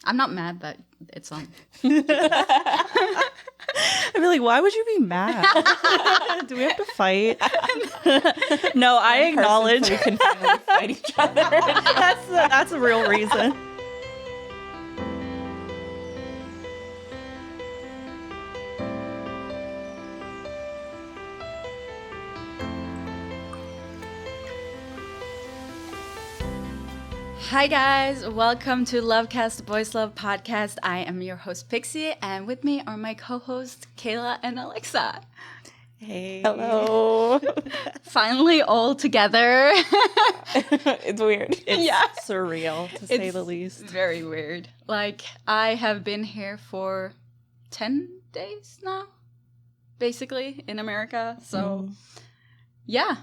I'm not mad that it's on. I'd be like, why would you be mad? Do we have to fight? No, I acknowledge we can finally fight each other. that's a real reason. Hi guys, welcome to LoveCast, the Boys Love podcast. I am your host Pixie, and with me are my co-hosts Kayla and Alexa. Hey. Hello. Finally all together. It's weird. It's surreal, to say the least. Very weird. Like, I have been here for 10 days now, basically, in America. So, yeah,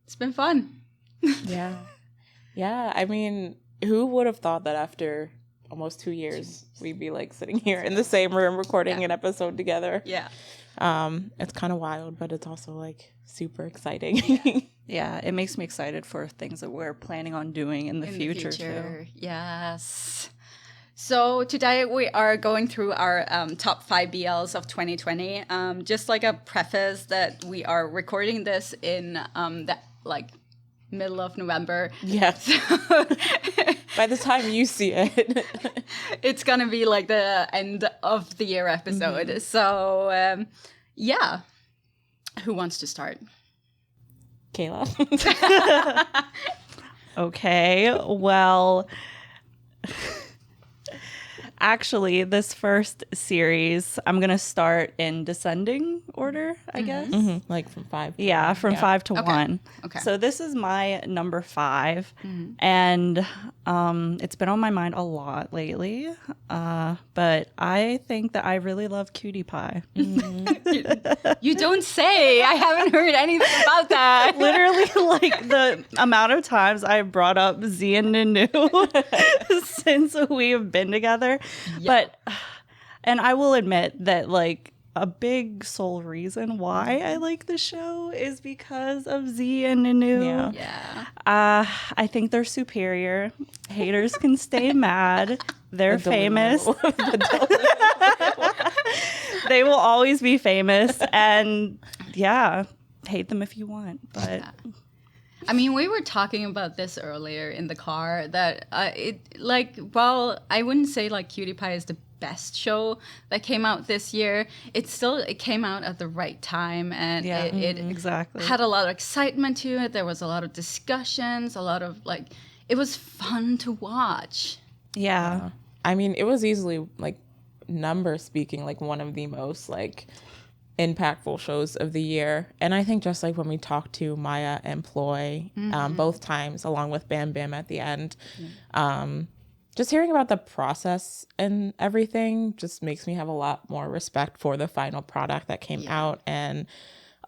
it's been fun. Yeah. Yeah, I mean, who would have thought that after almost 2 years we'd be like sitting here in the same room recording an episode together? Yeah. It's kind of wild, but it's also like super exciting. Yeah, it makes me excited for things that we're planning on doing in the future too. Yes. So today we are going through our top 5 BLs of 2020. Just like a preface that we are recording this in the middle of November. Yes. By the time you see it, it's gonna be like the end of the year episode. Mm-hmm. So yeah, who wants to start? Kayla. Okay, well, actually, this first series, I'm going to start in descending order, I guess. Mm-hmm. Like from 5. Yeah, from 5 to 1. Okay. So this is my number 5, and it's been on my mind a lot lately. But I think that I really love Cutie Pie. You don't say. I haven't heard anything about that. Literally, like the amount of times I brought up Z and Nunu since we have been together. Yeah. And I will admit that like a big sole reason why I like the show is because of Z and Nunu. Yeah. I think they're superior. Haters can stay mad. They're famous. They will always be famous. And yeah, hate them if you want. But yeah. I mean, we were talking about this earlier in the car that while I wouldn't say like Cutie Pie is the best show that came out this year, it came out at the right time, and it exactly had a lot of excitement to it. There was a lot of discussions, a lot of it was fun to watch. Yeah. I mean, it was easily like number speaking, like one of the most like impactful shows of the year. And I think just like when we talked to Maya and Ploy both times, along with Bam Bam at the end, just hearing about the process and everything just makes me have a lot more respect for the final product that came out, and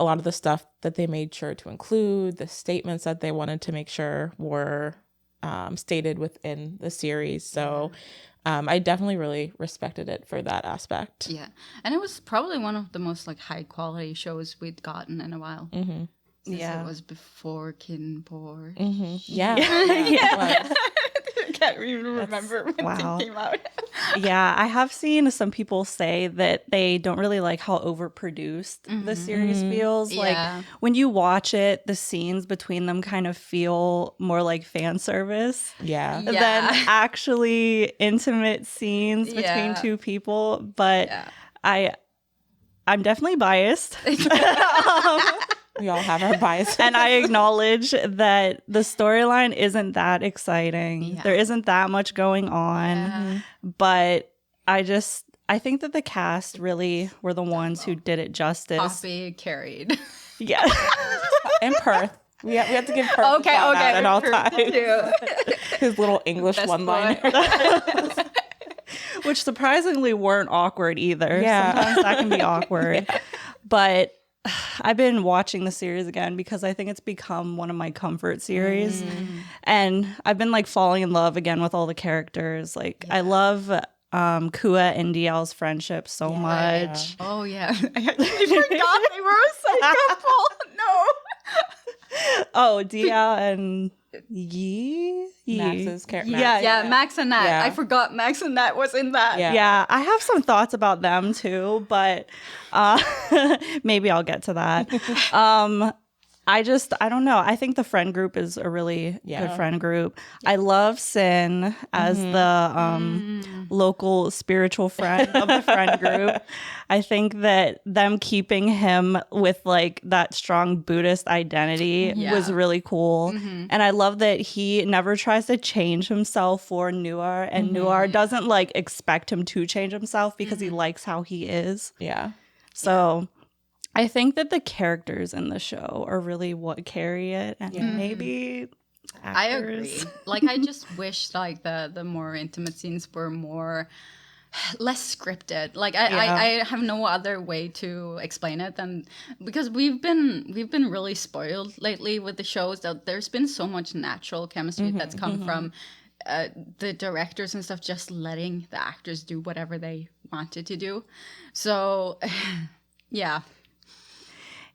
a lot of the stuff that they made sure to include, the statements that they wanted to make sure were stated within the series. So I definitely really respected it for that aspect. Yeah. And it was probably one of the most like high quality shows we'd gotten in a while. Mm-hmm. It was before KinnPorsche. Mm-hmm. Yeah. I can't even remember when it came out. Yeah, I have seen some people say that they don't really like how overproduced the series feels. Yeah. Like when you watch it, the scenes between them kind of feel more like fan service than actually intimate scenes between two people. But I'm definitely biased. We all have our biases. And I acknowledge that the storyline isn't that exciting. Yeah. There isn't that much going on. Yeah. But I think that the cast really were the ones who did it justice. Poppy carried. Yeah. And Perth. We have to give Perth a shout out at all times. His little English one-liner. Which surprisingly weren't awkward either. Yeah. Sometimes that can be awkward. Yeah. But I've been watching the series again because I think it's become one of my comfort series. And I've been like falling in love again with all the characters. Like I love Kua and DL's friendship so much. Oh yeah. I forgot they were a side couple. No. Oh, DL and Max's character. Yeah, Max and Nat. Yeah. I forgot Max and Nat was in that. Yeah, I have some thoughts about them too, but maybe I'll get to that. I don't know. I think the friend group is a really good friend group. I love Sin as the local spiritual friend of the friend group. I think that them keeping him with like that strong Buddhist identity was really cool. And I love that he never tries to change himself for Noir, and Noir doesn't like expect him to change himself because he likes how he is. Yeah. So I think that the characters in the show are really what carry it, and maybe actors. I agree. Like, I just wish like the more intimate scenes were less scripted. Like, I have no other way to explain it than because we've been really spoiled lately with the shows that there's been so much natural chemistry that's come from the directors and stuff just letting the actors do whatever they wanted to do. So yeah.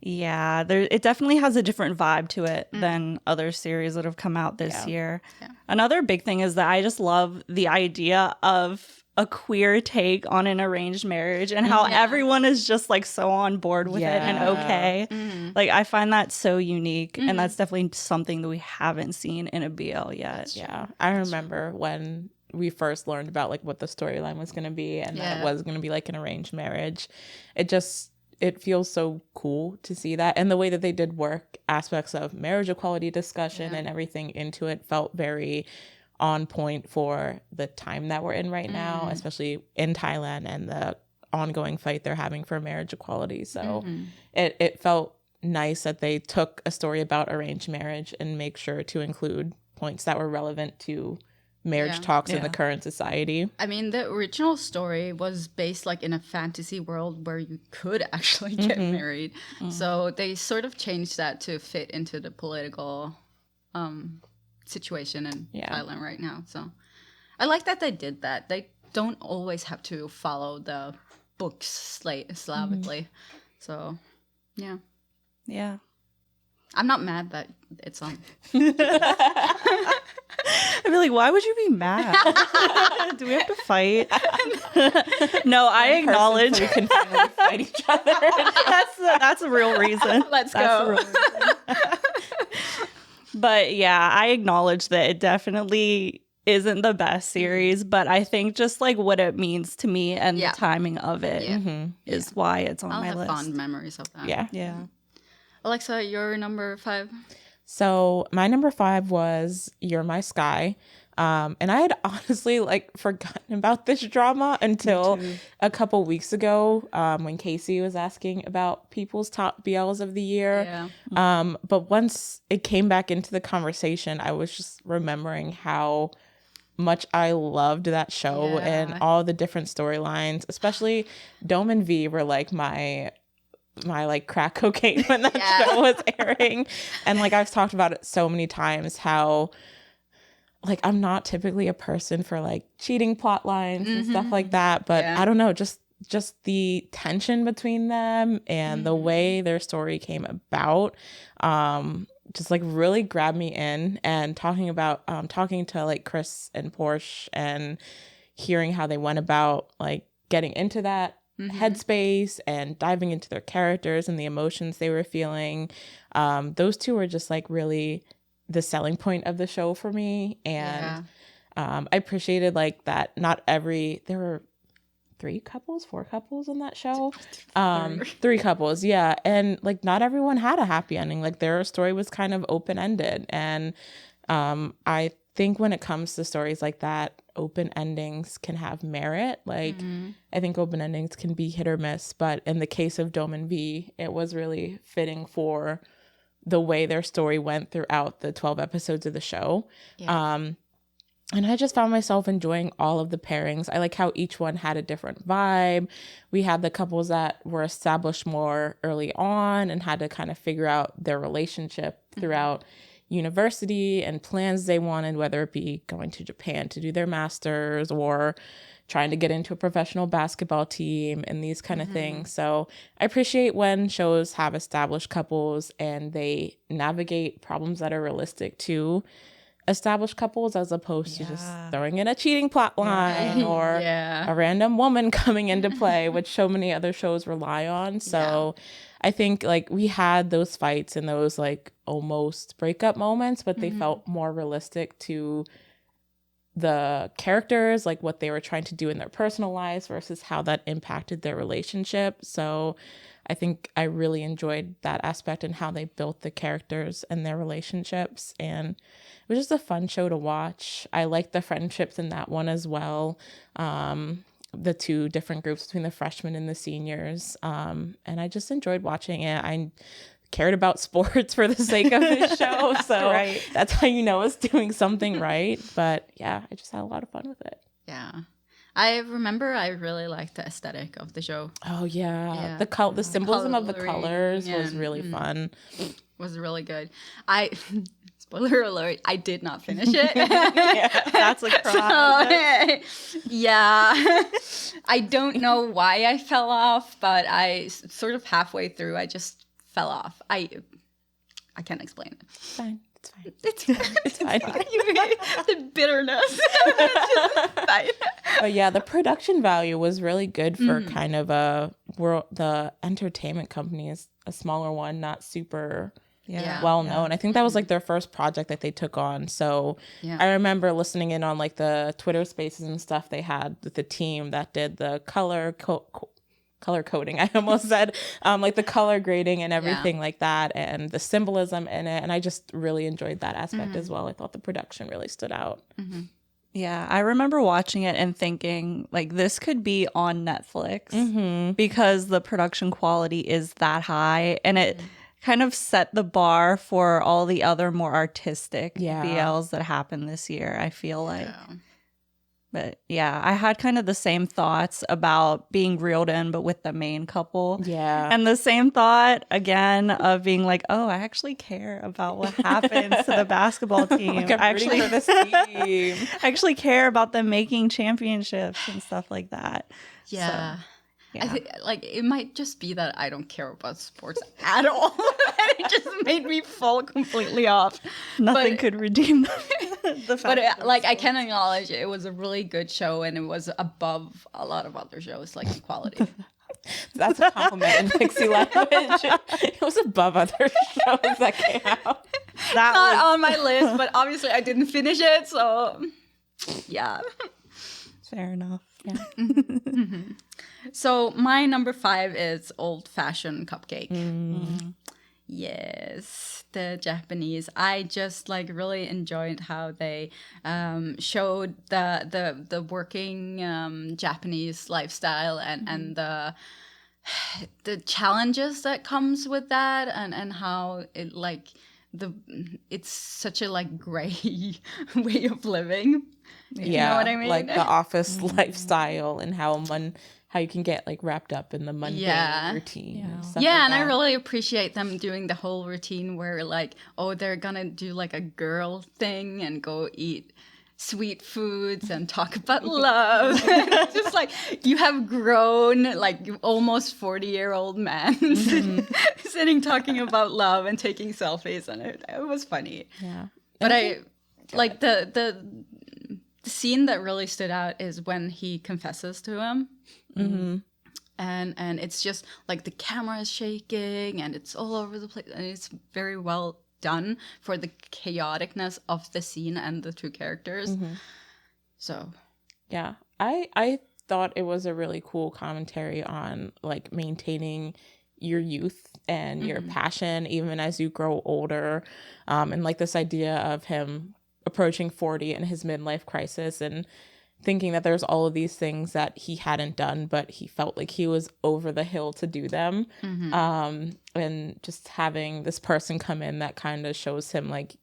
Yeah, it definitely has a different vibe to it than other series that have come out this year. Yeah. Another big thing is that I just love the idea of a queer take on an arranged marriage and how everyone is just like so on board with it and okay. Like, I find that so unique, and that's definitely something that we haven't seen in a BL yet. Yeah, I remember when we first learned about like what the storyline was going to be and that it was going to be like an arranged marriage. It feels so cool to see that. And the way that they did work aspects of marriage equality discussion and everything into it felt very on point for the time that we're in right now, especially in Thailand and the ongoing fight they're having for marriage equality. So it felt nice that they took a story about arranged marriage and make sure to include points that were relevant to marriage talks in the current society. I mean, the original story was based like in a fantasy world where you could actually get married. So they sort of changed that to fit into the political situation in Thailand right now. So I like that they did that. They don't always have to follow the books slavically. So yeah. Yeah. I'm not mad that it's on. I'd be like, why would you be mad? Do we have to fight? No, I acknowledge. So we can finally fight each other. That's a real reason. Let's go. But yeah, I acknowledge that it definitely isn't the best series, but I think just like what it means to me and the timing of it is why it's on my list. I'll have fond memories of that. Yeah. Alexa, your number 5. So my number 5 was You're My Sky. And I had honestly like forgotten about this drama until a couple weeks ago when Casey was asking about people's top BLs of the year. Yeah. But once it came back into the conversation, I was just remembering how much I loved that show and all the different storylines, especially Dome and V were like my like crack cocaine when that show was airing. And like I've talked about it so many times how like I'm not typically a person for like cheating plot lines and stuff like that, but I don't know, just the tension between them and the way their story came about just like really grabbed me in. And talking to like Chris and Porsche and hearing how they went about like getting into that headspace and diving into their characters and the emotions they were feeling. Those two were just like really the selling point of the show for me. And I appreciated like that there were 4 couples in that show. 3 couples, yeah. And like not everyone had a happy ending. Like their story was kind of open-ended. And I think when it comes to stories like that, open endings can have merit. Like I think open endings can be hit or miss, but in the case of Dome and V, it was really fitting for the way their story went throughout the 12 episodes of the show. And I just found myself enjoying all of the pairings. I like how each one had a different vibe. We had the couples that were established more early on and had to kind of figure out their relationship throughout university and plans they wanted, whether it be going to Japan to do their masters or trying to get into a professional basketball team and these kind of things. So I appreciate when shows have established couples and they navigate problems that are realistic to established couples, as opposed to just throwing in a cheating plot line or a random woman coming into play, which so many other shows rely on. So I think like we had those fights and those like almost breakup moments, but they felt more realistic to the characters, like what they were trying to do in their personal lives versus how that impacted their relationship. So I think I really enjoyed that aspect and how they built the characters and their relationships. And it was just a fun show to watch. I liked the friendships in that one as well. The two different groups between the freshmen and the seniors. And I just enjoyed watching it. I cared about sports for the sake of this show. So that's how you know it's doing something right. But yeah, I just had a lot of fun with it. Yeah. I remember I really liked the aesthetic of the show. Oh, yeah. The symbolism of the colors was really fun. Was really good. Spoiler alert, I did not finish it. That's a crime. So, I don't know why I fell off, but I sort of halfway through, I just fell off. I can't explain it. It's fine. It's fine. The bitterness. It's just fine. But yeah, the production value was really good for kind of the entertainment company is a smaller one, not super well known. I think that was like their first project that they took on. So I remember listening in on like the Twitter spaces and stuff they had with the team that did the color coding, I almost said, like the color grading and everything like that, and the symbolism in it. And I just really enjoyed that aspect as well. I thought the production really stood out. Yeah, I remember watching it and thinking, like, this could be on Netflix because the production quality is that high. And it kind of set the bar for all the other more artistic BLs that happened this year, I feel like. But yeah, I had kind of the same thoughts about being reeled in, but with the main couple. Yeah. And the same thought again of being like, oh, I actually care about what happens to the basketball team. Like I'm rooting for this team. I actually care about them making championships and stuff like that. Yeah. So, I think like it might just be that I don't care about sports at all. And it just made me fall completely off. Nothing could redeem the fact. But like I can acknowledge it was a really good show and it was above a lot of other shows, like in quality. That's a compliment in Pixie language. It was above other shows that came out. That was not on my list, but obviously I didn't finish it, so yeah. Fair enough. Yeah. So my number 5 is Old Fashion Cupcake. Yes, the Japanese. I just like really enjoyed how they showed the working Japanese lifestyle and the challenges that comes with that and how it like it's such a like gray way of living. You know what I mean? Like the office lifestyle and how you can get like wrapped up in the mundane routine. And I really appreciate them doing the whole routine where like, oh, they're gonna do like a girl thing and go eat sweet foods and talk about love. Just like you have grown like almost 40-year-old man sitting talking about love and taking selfies, and it was funny. Yeah. But I like the scene that really stood out is when he confesses to him. And it's just like the camera is shaking and it's all over the place and it's very well done for the chaoticness of the scene and the two characters. So yeah, I thought it was a really cool commentary on like maintaining your youth and your passion even as you grow older, and like this idea of him approaching 40 and his midlife crisis and thinking that there's all of these things that he hadn't done, but he felt like he was over the hill to do them. And just having this person come in that kind of shows him like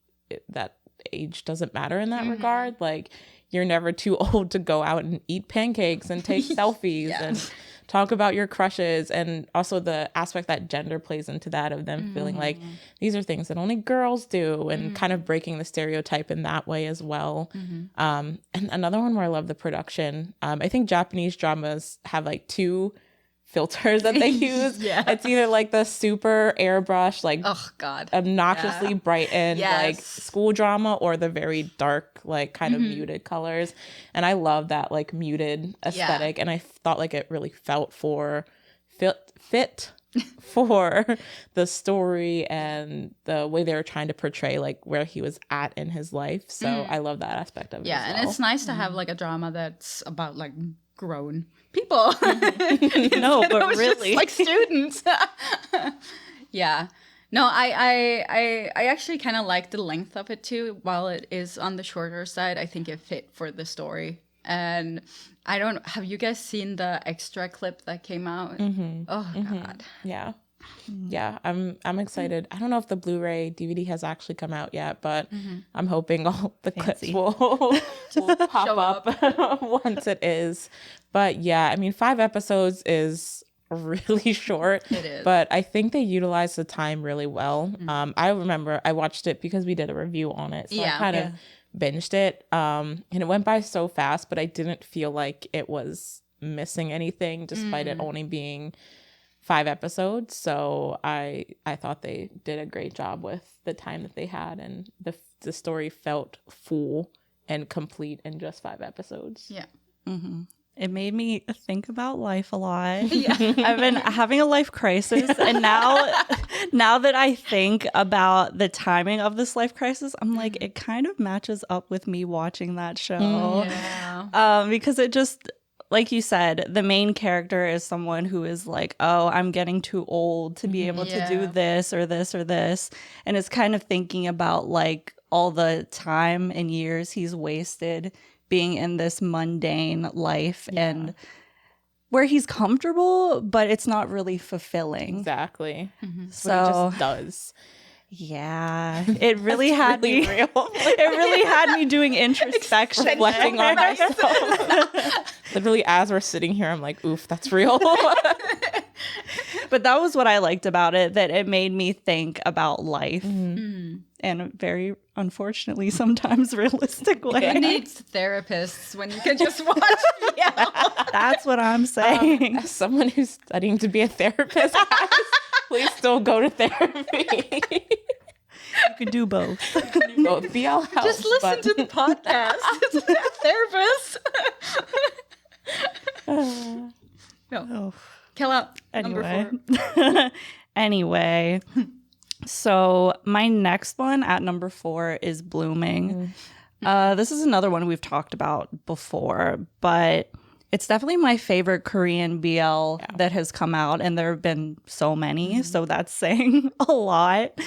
that age doesn't matter in that regard. Like you're never too old to go out and eat pancakes and take selfies and talk about your crushes, and also the aspect that gender plays into that, of them feeling like these are things that only girls do, and kind of breaking the stereotype in that way as well. And another one where I love the production, I think Japanese dramas have like two filters that they use. It's either like the super airbrush, like obnoxiously brightened like school drama, or the very dark, like kind of muted colors. And I love that like muted aesthetic, and I thought like it really felt fit for the story and the way they were trying to portray like where he was at in his life. So I love that aspect of it as well. And it's nice to have like a drama that's about like grown people. No, but really, just, like students. No, I actually kind of like the length of it too. While it is on the shorter side, I think it fit for the story. And have you guys seen the extra clip that came out? God. Yeah, I'm excited. I don't know if the Blu-ray DVD has actually come out yet, but I'm hoping all the clips will pop up once it is. But yeah, I mean, 5 episodes is really short. It is. But I think they utilized the time really well. I remember I watched it because we did a review on it. So I kind of binged it. And it went by so fast, but I didn't feel like it was missing anything, despite it only being 5 episodes. So I thought they did a great job with the time that they had, and the story felt full and complete in just 5 episodes. It made me think about life a lot. I've been having a life crisis, and now that I think about the timing of this life crisis, I'm like, it kind of matches up with me watching that show. Because it just, like you said, the main character is someone who is like, oh, I'm getting too old to be able to do this or this or this. And it's kind of thinking about like all the time and years he's wasted being in this mundane life and where he's comfortable, but it's not really fulfilling. Exactly. So But he just does. Yeah, it really had me. Real. It really had me doing introspection, reflecting on myself. Literally, as we're sitting here, I'm like, "Oof, that's real." But that was what I liked about it, that it made me think about life in a very, unfortunately, sometimes realistic way. Who needs therapists when you can just watch? That's what I'm saying. As someone who's studying to be a therapist, guys, please still go to therapy. You can do both. Both. BL helps. Just listen to the podcast. It's a therapist. No. Kill out. Anyway. Number 4. Anyway. So my next one at number 4 is Blueming. This is another one we've talked about before, but it's definitely my favorite Korean BL that has come out, and there have been so many, so that's saying a lot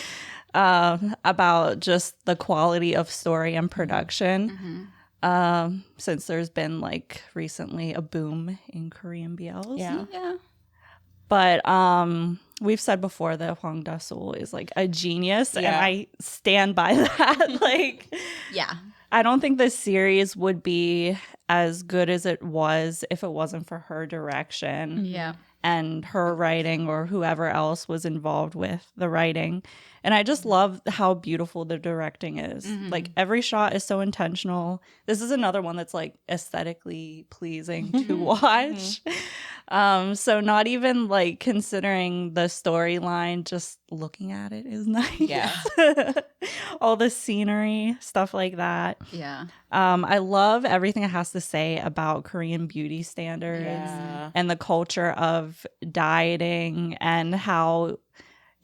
about just the quality of story and production. Since there's been like recently a boom in Korean BLs. Yeah. But we've said before that Hwang Da-sul is like a genius, and I stand by that. Like, I don't think this series would be as good as it was if it wasn't for her direction and her writing, or whoever else was involved with the writing. And I just love how beautiful the directing is. Like, every shot is so intentional. This is another one that's like aesthetically pleasing to watch. So not even like considering the storyline, just looking at it is nice. All the scenery, stuff like that. I love everything it has to say about Korean beauty standards and the culture of dieting, and how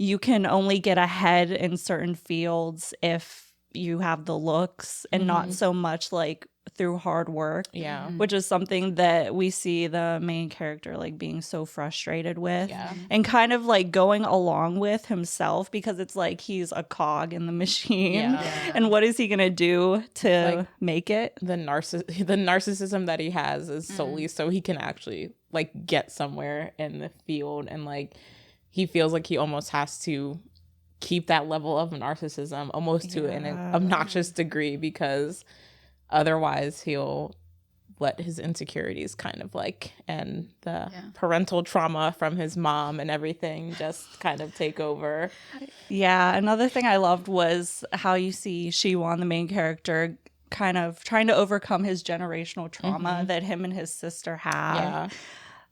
you can only get ahead in certain fields if you have the looks, and not so much like through hard work. Which is something that we see the main character like being so frustrated with, and kind of like going along with himself, because it's like he's a cog in the machine. And what is he gonna do to like, make it? The narcissism that he has is solely so he can actually like get somewhere in the field, and like he feels like he almost has to keep that level of narcissism almost to an obnoxious degree, because otherwise he'll let his insecurities kind of like, and the parental trauma from his mom and everything just kind of take over. Yeah, another thing I loved was how you see Siwon, the main character, kind of trying to overcome his generational trauma that him and his sister have.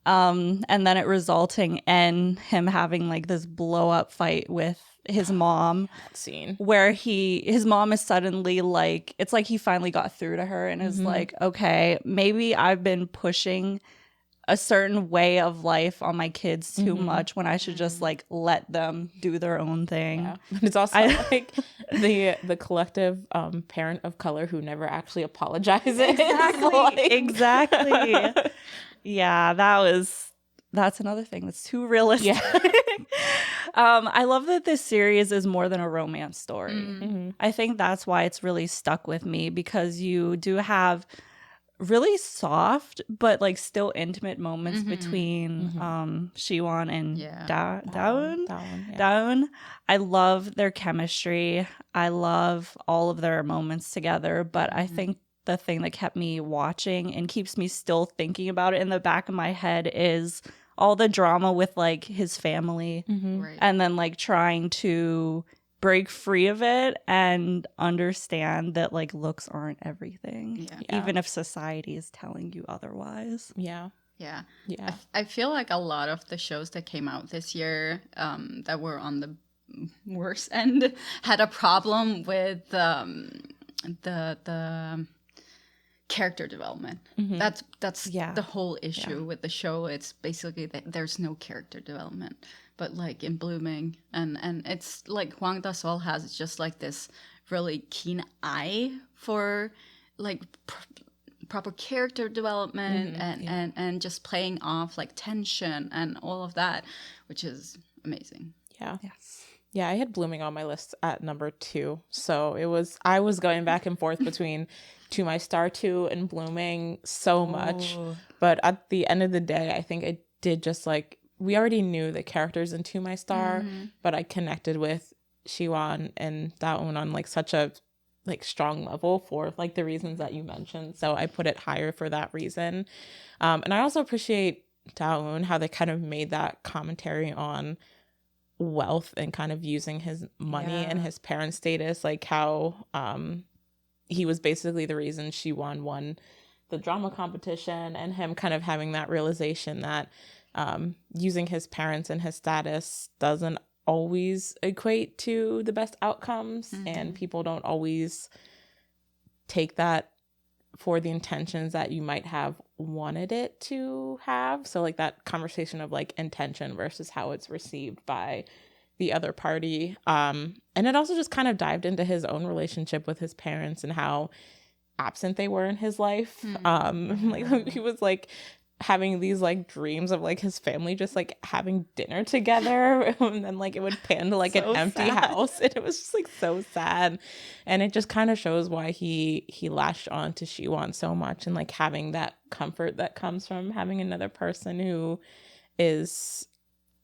And then it resulting in him having like this blow up fight with his mom Scene where his mom is suddenly like, it's like he finally got through to her and is like, okay, maybe I've been pushing a certain way of life on my kids too much when I should just like let them do their own thing. Yeah. But it's also like the collective parent of color who never actually apologizes. Exactly. Yeah, that's another thing that's too realistic. Yeah. I love that this series is more than a romance story. I think that's why it's really stuck with me, because you do have really soft but like still intimate moments between Siwon and Daeun. I love their chemistry. I love all of their moments together, but I think the thing that kept me watching and keeps me still thinking about it in the back of my head is all the drama with like his family and then like trying to break free of it and understand that like looks aren't everything, even if society is telling you otherwise. I feel like a lot of the shows that came out this year that were on the worst end had a problem with the character development. That's the whole issue with the show. It's basically that there's no character development. But like in Blueming, and it's like Hwang Da-sol has just like this really keen eye for like proper character development and just playing off like tension and all of that, which is amazing. Yeah, I had Blueming on my list at number 2. So I was going back and forth between To My Star 2 and Blueming so much. But at the end of the day, I think I did just like, we already knew the characters in To My Star, but I connected with Siwon and Daeun on like such a like strong level for like the reasons that you mentioned. So I put it higher for that reason. And I also appreciate Daeun, how they kind of made that commentary on wealth and kind of using his money and his parent status, like how he was basically the reason Siwon won the drama competition, and him kind of having that realization that using his parents and his status doesn't always equate to the best outcomes, and people don't always take that for the intentions that you might have wanted it to have. So like that conversation of like intention versus how it's received by the other party. And it also just kind of dived into his own relationship with his parents and how absent they were in his life. Like he was like having these like dreams of like his family just like having dinner together, and then like it would pan to like so an empty house, and it was just like so sad. And it just kind of shows why he latched on to Siwon so much, and like having that comfort that comes from having another person who is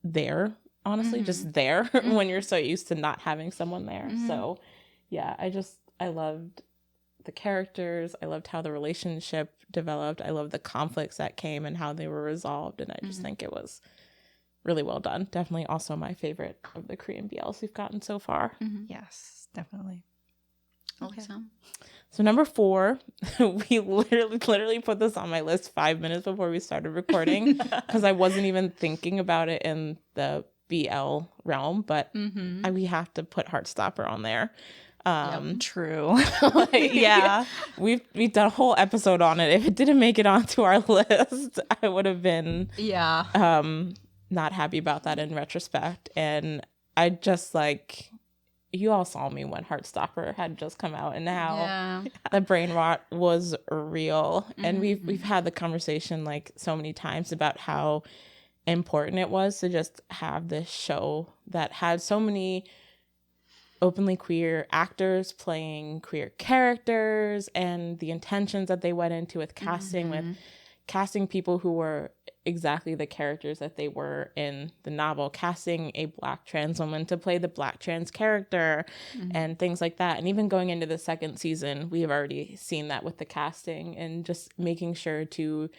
there, honestly, just there when you're so used to not having someone there. So yeah, I loved the characters. I loved how the relationship developed. I loved the conflicts that came and how they were resolved. And I just think it was really well done. Definitely also my favorite of the Korean BLs we've gotten so far. Yes, definitely. Okay. So number 4, we literally put this on my list 5 minutes before we started recording because I wasn't even thinking about it in the BL realm, but we have to put Heartstopper on there. True. Like, yeah, we've done a whole episode on it. If it didn't make it onto our list, I would have been not happy about that in retrospect. And I just like, you all saw me when Heartstopper had just come out, and how the brain rot was real. And we've had the conversation like so many times about how important it was to just have this show that had so many openly queer actors playing queer characters, and the intentions that they went into with casting with casting people who were exactly the characters that they were in the novel, casting a Black trans woman to play the Black trans character, and things like that. And even going into the second season, we have already seen that with the casting, and just making sure to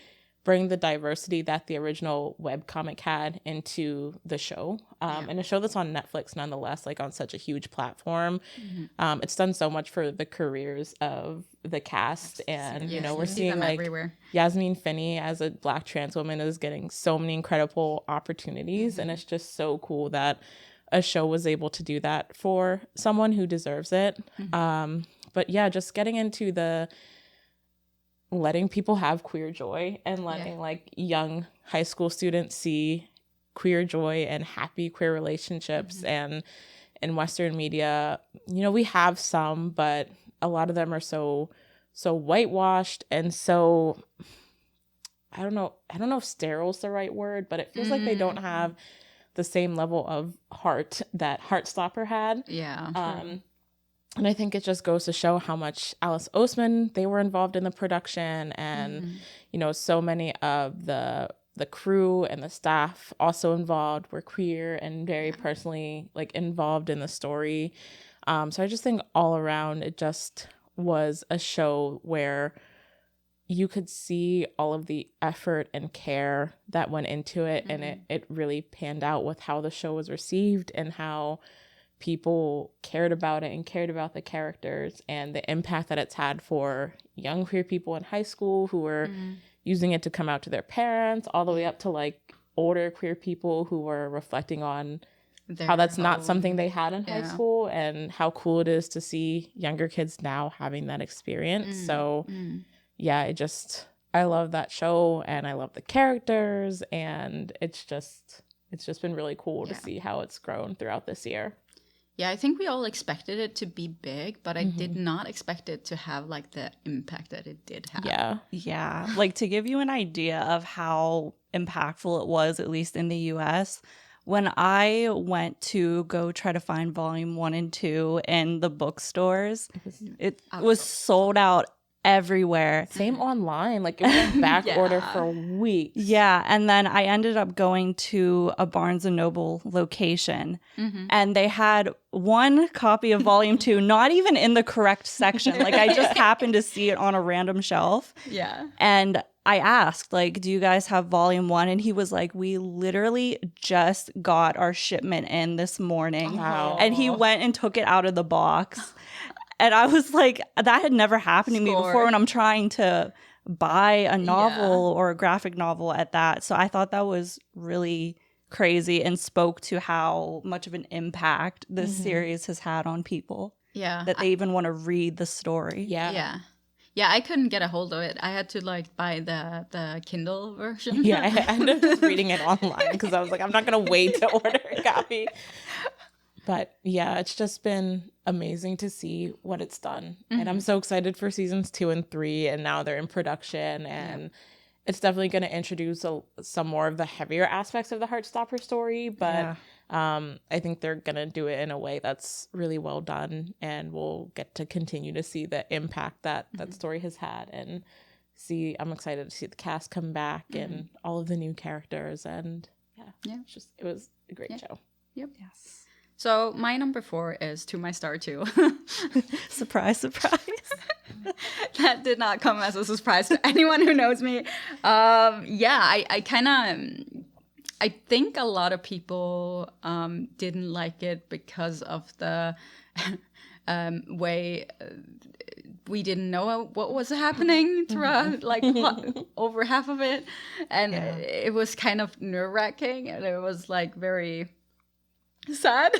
bring the diversity that the original webcomic had into the show. And a show that's on Netflix nonetheless, like on such a huge platform. It's done so much for the careers of the cast. And, you know, we're seeing like everywhere. Yasmine Finney as a Black trans woman is getting so many incredible opportunities. And it's just so cool that a show was able to do that for someone who deserves it. But yeah, just getting into the letting people have queer joy and letting like young high school students see queer joy and happy queer relationships. And in Western media, you know, we have some, but a lot of them are so whitewashed and so, I don't know if sterile is the right word, but it feels like they don't have the same level of heart that Heartstopper had. And I think it just goes to show how much Alice Oseman, they were involved in the production, and you know, so many of the crew and the staff also involved were queer and very personally like involved in the story. So I just think all around it just was a show where you could see all of the effort and care that went into it, and it really panned out with how the show was received and how people cared about it and cared about the characters and the impact that it's had for young queer people in high school who were using it to come out to their parents, all the way up to like older queer people who were reflecting on how that's not something they had in high school, and how cool it is to see younger kids now having that experience. So yeah, I love that show, and I love the characters, and it's just been really cool to see how it's grown throughout this year. Yeah, I think we all expected it to be big, but I did not expect it to have like the impact that it did have. Yeah. Like, to give you an idea of how impactful it was, at least in the US, when I went to go try to find volume 1 and 2 in the bookstores, it was sold out everywhere. Same online, like it was back order for weeks. Yeah, and then I ended up going to a Barnes & Noble location, and they had one copy of volume 2, not even in the correct section. Like, I just happened to see it on a random shelf. Yeah. And I asked, like, do you guys have volume 1? And he was like, we literally just got our shipment in this morning. Wow. And he went and took it out of the box. And I was like, that had never happened to me before when I'm trying to buy a novel or a graphic novel at that. So I thought that was really crazy and spoke to how much of an impact this series has had on people. Yeah. That they even want to read the story. Yeah, I couldn't get a hold of it. I had to like buy the Kindle version. Yeah, I ended up just reading it online because I was like, I'm not going to wait to order a copy. But yeah, it's just been amazing to see what it's done. And I'm so excited for seasons 2 and 3. And now they're in production. And it's definitely going to introduce some more of the heavier aspects of the Heartstopper story. But I think they're going to do it in a way that's really well done. And we'll get to continue to see the impact that that story has had. And I'm excited to see the cast come back and all of the new characters. And it was a great show. Yep. Yes. So my number 4 is To My Star 2. Surprise, surprise. That did not come as a surprise to anyone who knows me. I think a lot of people didn't like it because of the way we didn't know what was happening throughout like over half of it. And it was kind of nerve-wracking, and it was like very sad.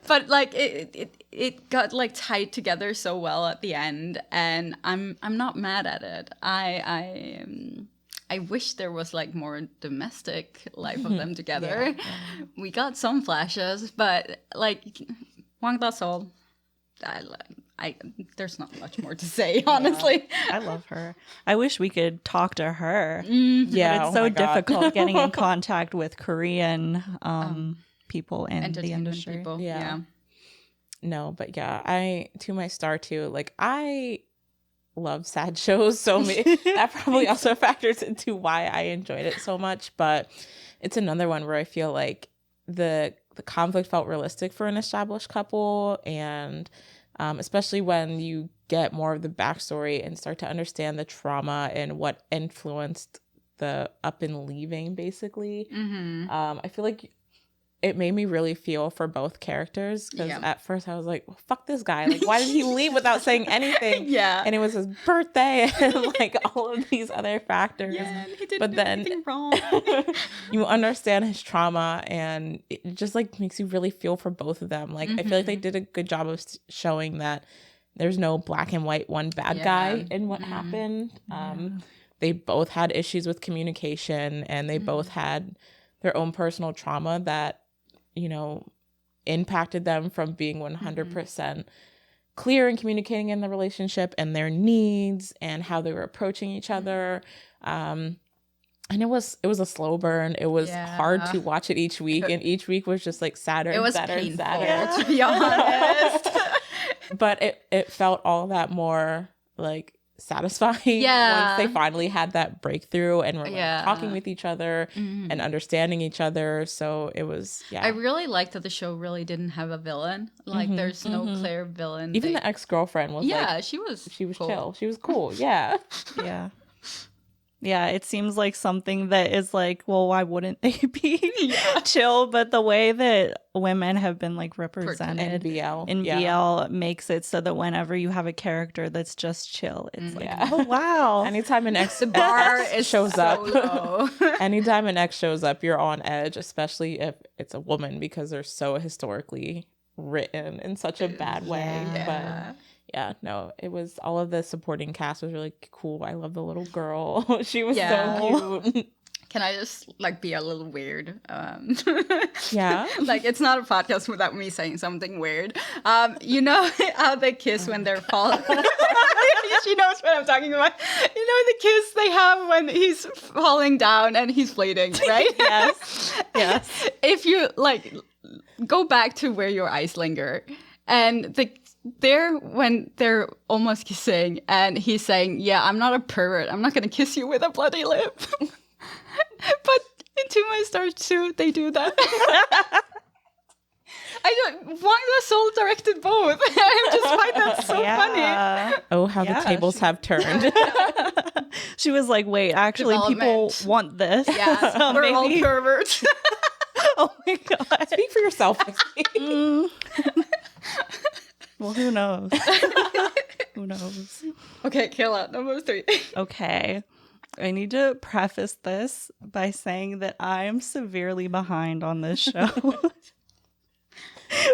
But like it got like tied together so well at the end, and I'm not mad at it. I wish there was like more domestic life of them together. We got some flashes, but like Wang Da-sol, there's not much more to say, honestly. I love her. I wish we could talk to her. Yeah, but it's so difficult getting in contact with Korean people in the industry. People. No, but To My Star 2, like I love sad shows, so that probably also factors into why I enjoyed it so much. But it's another one where I feel like the conflict felt realistic for an established couple, and especially when you get more of the backstory and start to understand the trauma and what influenced the up and leaving, basically. I feel like it made me really feel for both characters, because at first I was like, well, fuck this guy. Like, why did he leave without saying anything? And it was his birthday and like all of these other factors. Yeah, he didn't do anything wrong. You understand his trauma, and it just like makes you really feel for both of them. Like, I feel like they did a good job of showing that there's no black and white one bad guy in what happened. They both had issues with communication, and they both had their own personal trauma that, you know, impacted them from being 100% clear in communicating in the relationship and their needs and how they were approaching each other. And it was a slow burn. It was hard to watch it each week, and each week was just like sadder and sadder and sadder. To be honest. But it felt all that more like satisfying once they finally had that breakthrough and were like talking with each other and understanding each other. So it was I really liked that the show really didn't have a villain. Like there's no clear villain. Even the ex-girlfriend was she was cool. chill. She was cool. Yeah, it seems like something that is like, well, why wouldn't they be chill? But the way that women have been like represented in BL makes it so that whenever you have a character that's just chill, it's like, oh wow. Anytime an ex the bar shows so up, low. anytime an ex shows up, you're on edge, especially if it's a woman, because they're so historically written in such a bad way. But yeah, no, it was, all of the supporting cast was really cool. I love the little girl. She was so cute. Can I just like be a little weird? Yeah. Like, it's not a podcast without me saying something weird. You know how they kiss when they're falling? She knows what I'm talking about. You know the kiss they have when he's falling down and he's bleeding, right? Yes. If you like go back to Where Your Eyes Linger, and when they're almost kissing and he's saying, yeah, I'm not a pervert, I'm not gonna kiss you with a bloody lip. But in To My Stars 2 they do that. Why the Soul directed both? I just find that so funny. Oh, how the tables have turned. She was like, wait, actually people want this. Yeah, so we're all perverts. Oh my god. Speak for yourself. Well, who knows? Who knows? Okay, Kayla, number 3. Okay. I need to preface this by saying that I am severely behind on this show.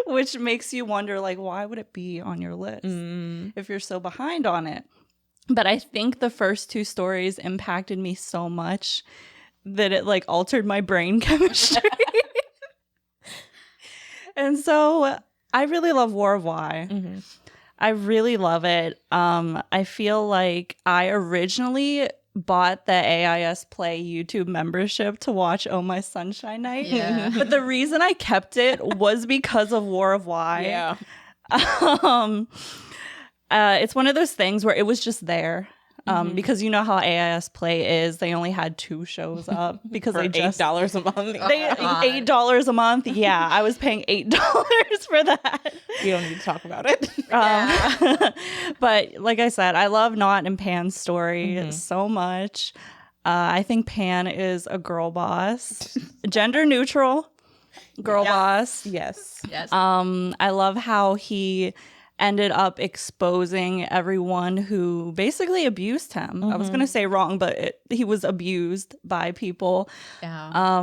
Which makes you wonder, like, why would it be on your list if you're so behind on it? But I think the first 2 stories impacted me so much that it, like, altered my brain chemistry. And so I really love War of Y. I really love it. I feel like I originally bought the AIS Play YouTube membership to watch Oh My Sunshine Night. Yeah. But the reason I kept it was because of War of Y. Yeah. It's one of those things where it was just there. Because you know how AIS Play is, they only had 2 shows up because for they just $8 a month. They $8 a month. Yeah, I was paying $8 for that. You don't need to talk about it. But like I said, I love Not and Pan's story so much. I think Pan is a girl boss, gender neutral girl boss. Yes. I love how he ended up exposing everyone who basically abused him. I was going to say wrong, but he was abused by people. Yeah.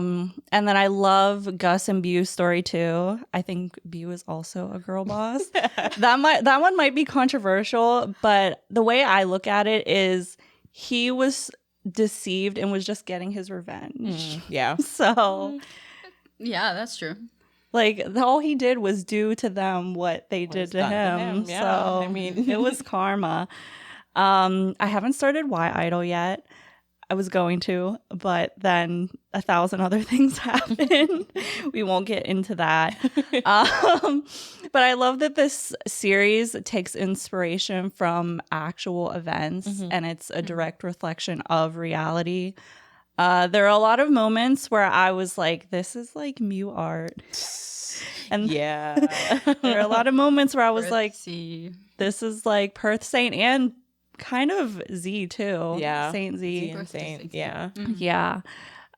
And then I love Gus and Bu's story too. I think Bu is also a girl boss. That one might be controversial, but the way I look at it is he was deceived and was just getting his revenge. Yeah. So yeah, that's true. Like, all he did was do to them what they did to him. Yeah. So, I mean, it was karma. I haven't started Y Idol yet, I was going to, but then 1,000 other things happened. We won't get into that. But I love that this series takes inspiration from actual events and it's a direct reflection of reality. There are a lot of moments where I was like, this is like Mew art. And yeah. there are a lot of moments where I was like, C. this is like Perth Saint and kind of Z too. Yeah. Saint Z. Z and Saint. Yeah. Yeah.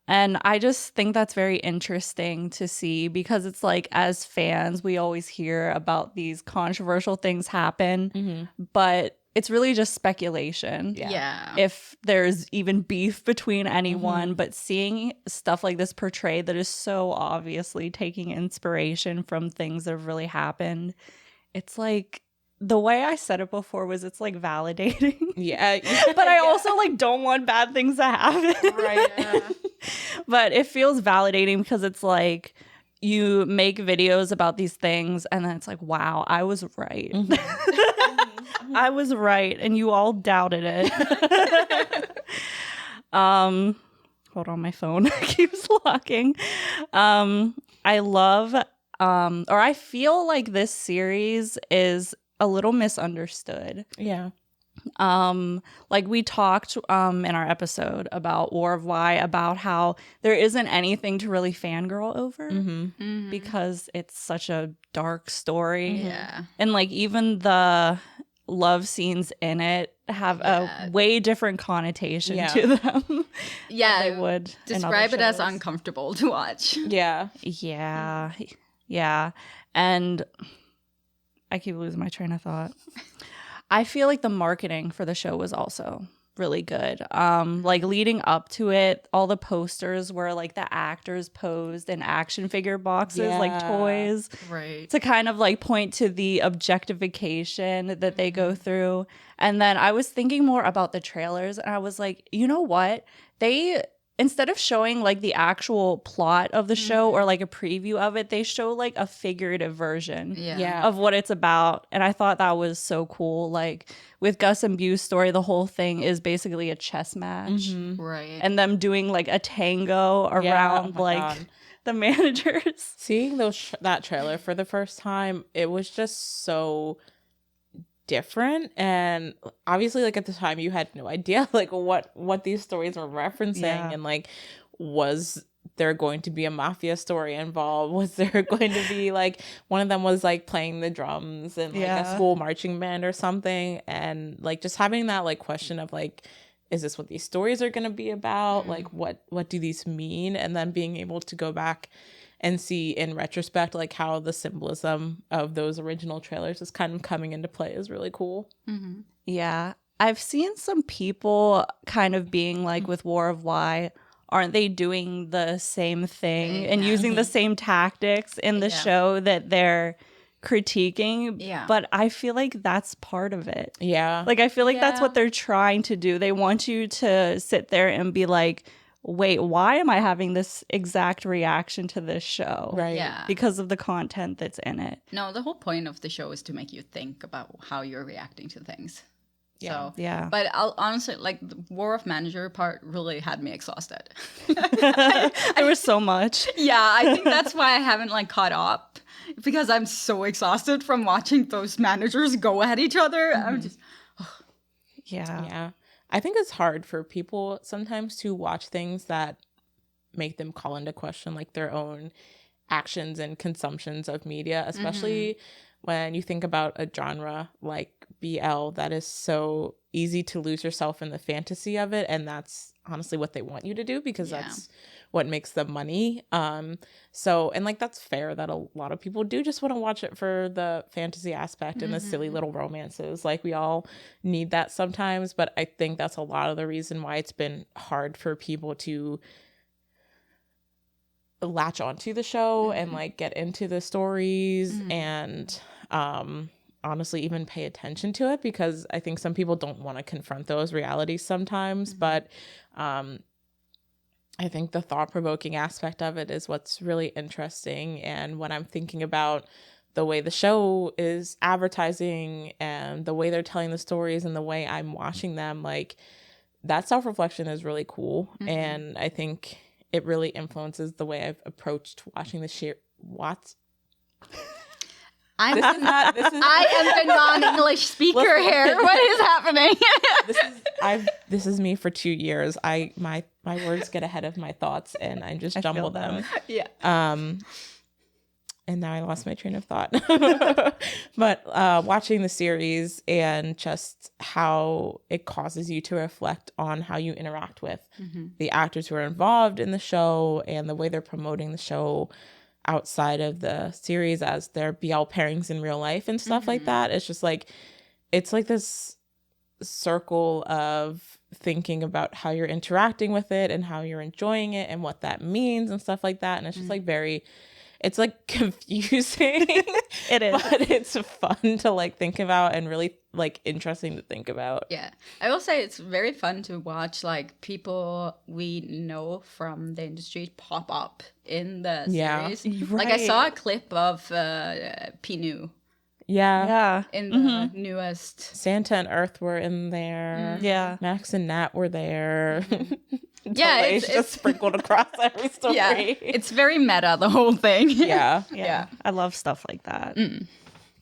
And I just think that's very interesting to see because it's like, as fans, we always hear about these controversial things happen, but it's really just speculation. Yeah. If there's even beef between anyone, but seeing stuff like this portrayed that is so obviously taking inspiration from things that have really happened, it's like, the way I said it before was it's like validating. Yeah. But I also like don't want bad things to happen. Right. But it feels validating because it's like you make videos about these things and then it's like, wow, I was right. I was right and you all doubted it. Hold on, my phone keeps locking. I love or I feel like this series is a little misunderstood. Yeah. Like we talked in our episode about War of Why, about how there isn't anything to really fangirl over because it's such a dark story. Yeah. And like even the love scenes in it have a way different connotation to them. Yeah. They would describe it as shows. uncomfortable to watch. Yeah. Yeah. And I keep losing my train of thought. I feel like the marketing for the show was also really good. Like leading up to it, all the posters were like the actors posed in action figure boxes, like toys. Right. To kind of like point to the objectification that they go through. And then I was thinking more about the trailers and I was like, you know what? Instead of showing like the actual plot of the show or like a preview of it, they show like a figurative version of what it's about. And I thought that was so cool. Like with Gus and Bu's story, the whole thing is basically a chess match. Right. And them doing like a tango around the managers. Seeing that trailer for the first time, it was just so different, and obviously like at the time you had no idea like what these stories were referencing and like, was there going to be a mafia story involved? Was there going to be like, one of them was like playing the drums and like a school marching band or something, and like just having that like question of like, is this what these stories are going to be about? Like what do these mean? And then being able to go back and see in retrospect like how the symbolism of those original trailers is kind of coming into play is really cool. Yeah. I've seen some people kind of being like, with War of Why, aren't they doing the same thing and using the same tactics in the show that they're critiquing? But I feel like that's part of it. Like I feel like that's what they're trying to do. They want you to sit there and be like, wait, why am I having this exact reaction to this show? Right. Yeah. Because of the content that's in it. No, the whole point of the show is to make you think about how you're reacting to things. So, but I'll honestly, like, the War of Manager part really had me exhausted. There was so much. Yeah, I think that's why I haven't like caught up, because I'm so exhausted from watching those managers go at each other. I'm just Yeah. I think it's hard for people sometimes to watch things that make them call into question like their own actions and consumptions of media, especially when you think about a genre like BL that is so easy to lose yourself in the fantasy of it, and that's honestly what they want you to do because that's what makes them money. So, and like that's fair that a lot of people do just want to watch it for the fantasy aspect and the silly little romances. Like we all need that sometimes, but I think that's a lot of the reason why it's been hard for people to latch onto the show and like get into the stories and honestly even pay attention to it, because I think some people don't want to confront those realities sometimes. But I think the thought-provoking aspect of it is what's really interesting. And when I'm thinking about the way the show is advertising and the way they're telling the stories and the way I'm watching them, like that self-reflection is really cool. And I think it really influences the way I've approached watching the I am the non-English speaker here. What is happening? This is me for 2 years. My words get ahead of my thoughts and I just jumble them. Yeah. And now I lost my train of thought. But watching the series and just how it causes you to reflect on how you interact with the actors who are involved in the show and the way they're promoting the show outside of the series as their BL pairings in real life and stuff like that. It's just like, it's like this circle of thinking about how you're interacting with it and how you're enjoying it and what that means and stuff like that. And it's just like it's like confusing. It is. But it's fun to like think about and really like interesting to think about. Yeah. I will say it's very fun to watch like people we know from the industry pop up in the series. Like I saw a clip of Pinu Yeah. in the newest. Santa and Earth were in there. Yeah. Max and Nat were there. Yeah, it's just sprinkled across every story. Yeah, it's very meta, the whole thing. Yeah. I love stuff like that.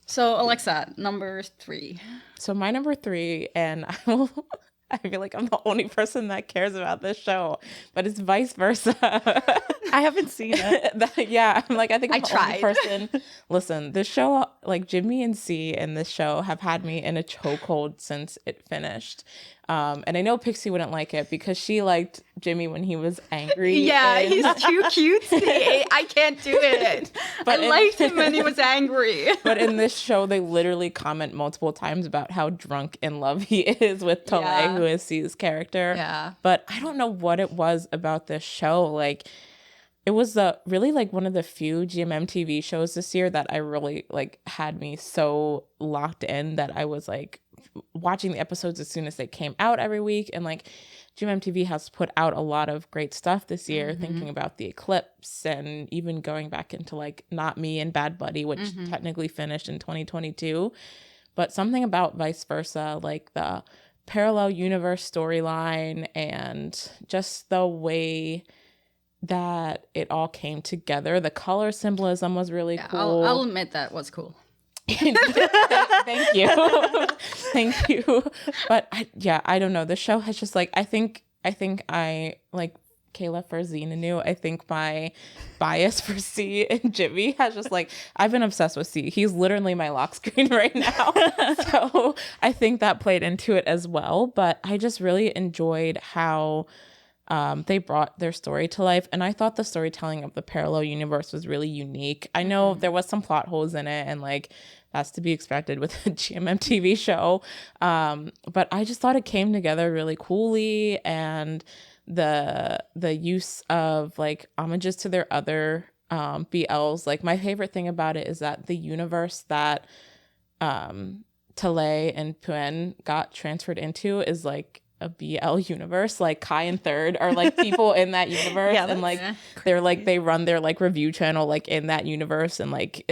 So, Alexa, number 3. So my number 3, and I feel like I'm the only person that cares about this show, but it's Vice Versa. I haven't seen it. Yeah, I'm like, I think I'm the only tried. person. Listen, this show, like Jimmy and C in this show have had me in a chokehold since it finished. And I know Pixie wouldn't like it because she liked Jimmy when he was angry. Yeah, he's too cute. I can't do it. But I liked him when he was angry. But in this show, they literally comment multiple times about how drunk in love he is with Tole, who is C's character. Yeah. But I don't know what it was about this show. Like, it was really like one of the few GMM TV shows this year that I really like had me so locked in that I was like watching the episodes as soon as they came out every week. And like GMM TV has put out a lot of great stuff this year, thinking about the Eclipse and even going back into like Not Me and Bad Buddy, which technically finished in 2022. But something about Vice Versa, like the parallel universe storyline and just the way that it all came together. The color symbolism was really cool. I'll admit that was cool. Thank you. Thank you. But I don't know. The show has just like, I think I like Kayla for Xenanu. I think my bias for C and Jimmy has just like, I've been obsessed with C. He's literally my lock screen right now. So I think that played into it as well. But I just really enjoyed how they brought their story to life. And I thought the storytelling of the parallel universe was really unique. I know there was some plot holes in it and like that's to be expected with a GMM TV show. But I just thought it came together really coolly, and the use of like homages to their other BLs. Like my favorite thing about it is that the universe that Tale and Puen got transferred into is like a BL universe. Like Kai and Third are like people in that universe, and like they're like they run their like review channel like in that universe, and like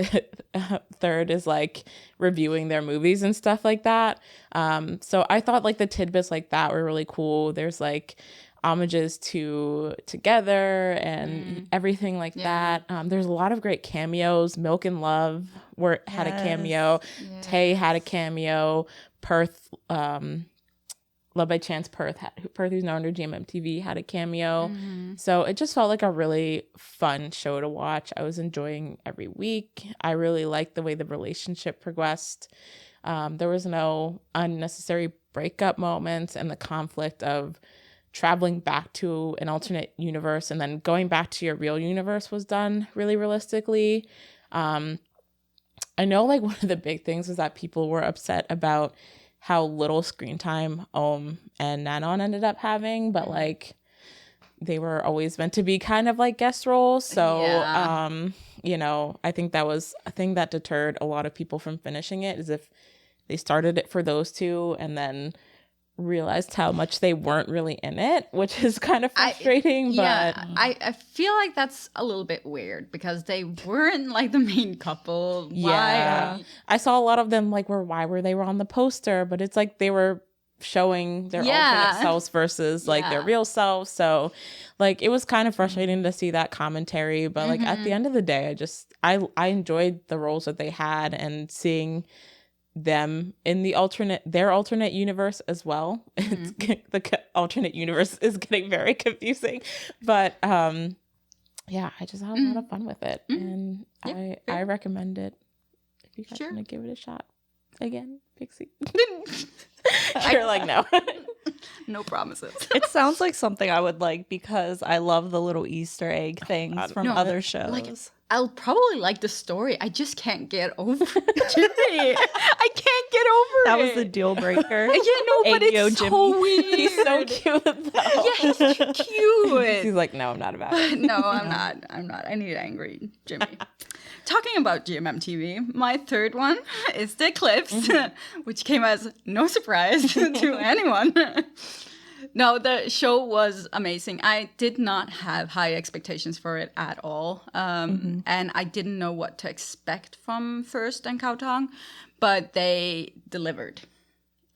Third is like reviewing their movies and stuff like that. So I thought like the tidbits like that were really cool. There's like homages to Together and everything like that. There's a lot of great cameos. Milk and Love had a cameo. Tay had a cameo. Perth, Love by Chance Perth, who's now under GMM TV, had a cameo. So it just felt like a really fun show to watch. I was enjoying every week. I really liked the way the relationship progressed. There was no unnecessary breakup moments, and the conflict of traveling back to an alternate universe and then going back to your real universe was done really realistically. I know like one of the big things is that people were upset about how little screen time and Nanon ended up having, but like they were always meant to be kind of like guest roles. So, you know, I think that was a thing that deterred a lot of people from finishing it, is if they started it for those two and then realized how much they weren't really in it, which is kind of frustrating. I feel like that's a little bit weird because they weren't like the main couple. I saw a lot of them like why were they on the poster, but it's like they were showing their alternate selves versus like their real selves. So like it was kind of frustrating to see that commentary, but like at the end of the day, I enjoyed the roles that they had and seeing them in their alternate universe as well. The alternate universe is getting very confusing, but yeah, I just had a lot of fun with it, and I recommend it if you guys want to give it a shot again, Pixie. You're like, no. No promises. It sounds like something I would like because I love the little Easter egg things from other shows. Like, I'll probably like the story. I just can't get over Jimmy. I can't get over that it. was the deal breaker. Yeah, no, but it's Jimmy. so weird. He's so cute though. Yeah, he's cute. He's like, no, I'm not about it. No, I'm not. I need angry Jimmy. Talking about GMMTV, my third one is the Eclipse, which came as no surprise to anyone. No, the show was amazing. I did not have high expectations for it at all. And I didn't know what to expect from First and Kaotong, but they delivered.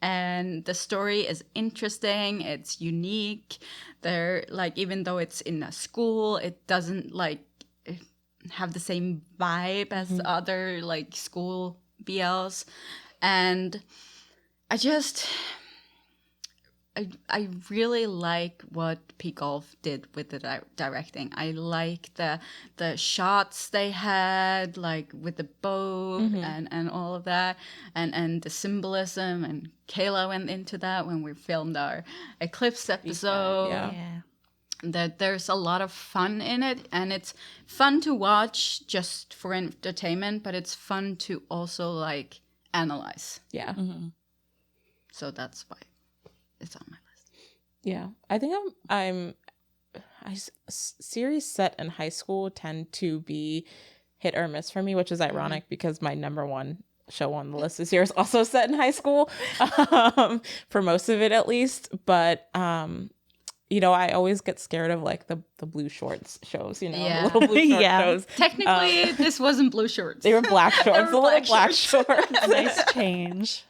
And the story is interesting. It's unique. They're like, even though it's in a school, it doesn't like have the same vibe as other like school BLs. And I really like what P Golf did with the directing. I like the shots they had, like with the boat and all of that, and the symbolism. And Kayla went into that when we filmed our Eclipse episode. Yeah. That there's a lot of fun in it, and it's fun to watch just for entertainment, but it's fun to also like analyze. Yeah. So that's why it's on my list. Yeah, I think series set in high school tend to be hit or miss for me, which is ironic because my number one show on the list this year is also set in high school, for most of it at least. But you know, I always get scared of like the blue shorts shows, you know, the little blue short shows. Technically, this wasn't blue shorts. They were black shorts, the little black shorts. Nice change.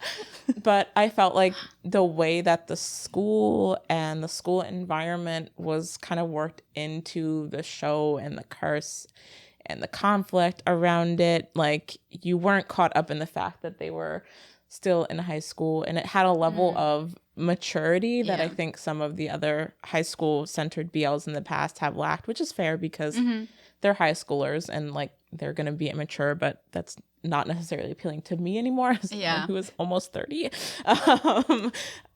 But I felt like the way that the school and the school environment was kind of worked into the show and the curse and the conflict around it, like you weren't caught up in the fact that they were still in high school, and it had a level of maturity that I think some of the other high school centered BLs in the past have lacked, which is fair because they're high schoolers and like they're going to be immature, but that's not necessarily appealing to me anymore as someone who is almost 30.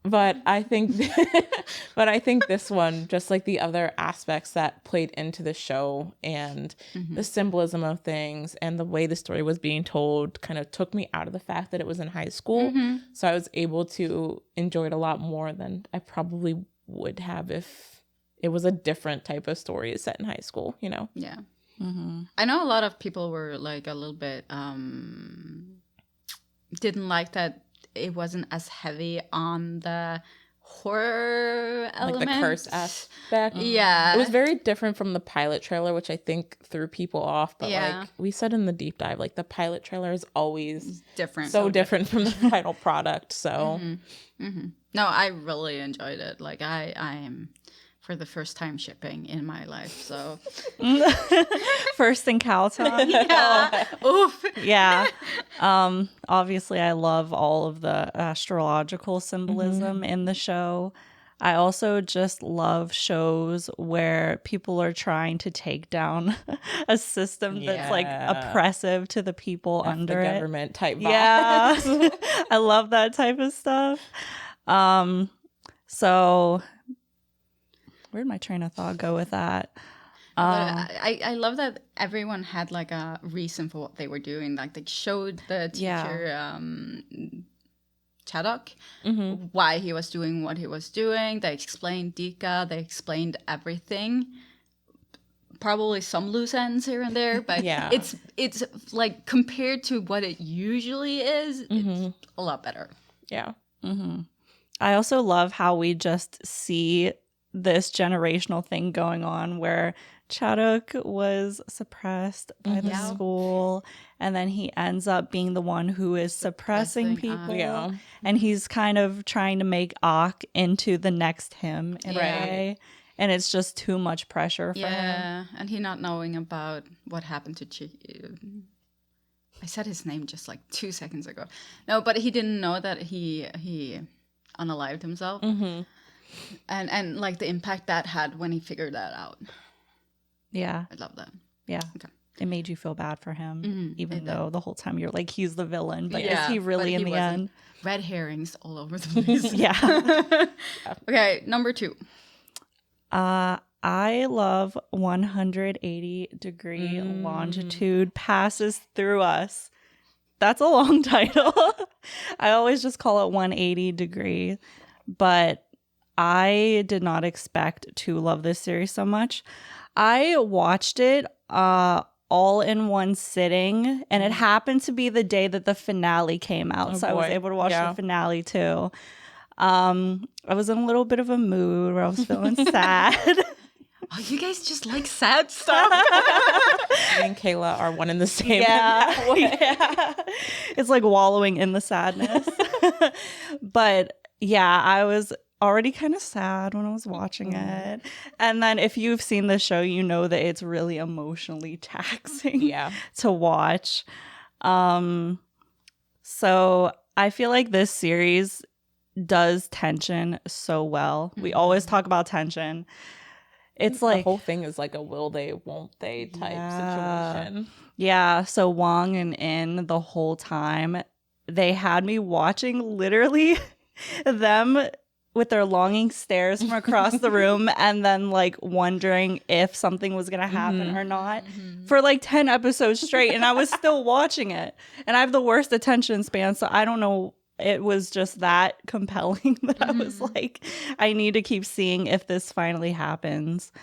But I think this one, just like the other aspects that played into the show and the symbolism of things and the way the story was being told kind of took me out of the fact that it was in high school. So I was able to enjoy it a lot more than I probably would have if it was a different type of story set in high school, you know? Yeah. I know a lot of people were like a little bit didn't like that it wasn't as heavy on the horror element, like the curse aspect. Yeah, it was very different from the pilot trailer, which I think threw people off. But like we said in the deep dive, like the pilot trailer is always different, so different from the final product. So no, I really enjoyed it. Like I am for the first time shipping in my life. So First in Kaotong. Yeah. Oof. Yeah. Obviously I love all of the astrological symbolism in the show. I also just love shows where people are trying to take down a system that's like oppressive to the people under the it. Government type vibes. Yeah. I love that type of stuff. So where'd my train of thought go with that? I love that everyone had like a reason for what they were doing. Like they showed the teacher Chadok why he was doing what he was doing. They explained Dika. They explained everything. Probably some loose ends here and there, but it's like compared to what it usually is, it's a lot better. Yeah. I also love how we just see this generational thing going on where Chadok was suppressed by the school, and then he ends up being the one who is suppressing people. Yeah. And he's kind of trying to make Ak into the next him in a way. And it's just too much pressure for him. Yeah, and he not knowing about what happened to I said his name just like 2 seconds ago. No, but he didn't know that he unalived himself. And like the impact that had when he figured that out. Yeah. I love that. Yeah. Okay. It made you feel bad for him, even though the whole time you're like, he's the villain. But Yeah, is he really but in he the wasn't. end? Red herrings all over the place. Yeah. Okay, number 2. I love 180-degree longitude passes through us. That's a long title. I always just call it 180-degree. But I did not expect to love this series so much. I watched it all in one sitting, and it happened to be the day that the finale came out. So I was able to watch the finale too. I was in a little bit of a mood where I was feeling sad. Oh, you guys just like sad stuff. Me and Kayla are one in the same. Yeah. It's like wallowing in the sadness. But yeah, I was already kind of sad when I was watching it. And then if you've seen the show, you know that it's really emotionally taxing to watch. So I feel like this series does tension so well. We always talk about tension. It's like the whole thing is like a will they, won't they type situation. Yeah. So Wong and In the whole time, they had me watching literally them with their longing stares from across the room and then like wondering if something was going to happen or not for like 10 episodes straight. And I was still watching it. And I have the worst attention span. So I don't know. It was just that compelling that I was like, I need to keep seeing if this finally happens.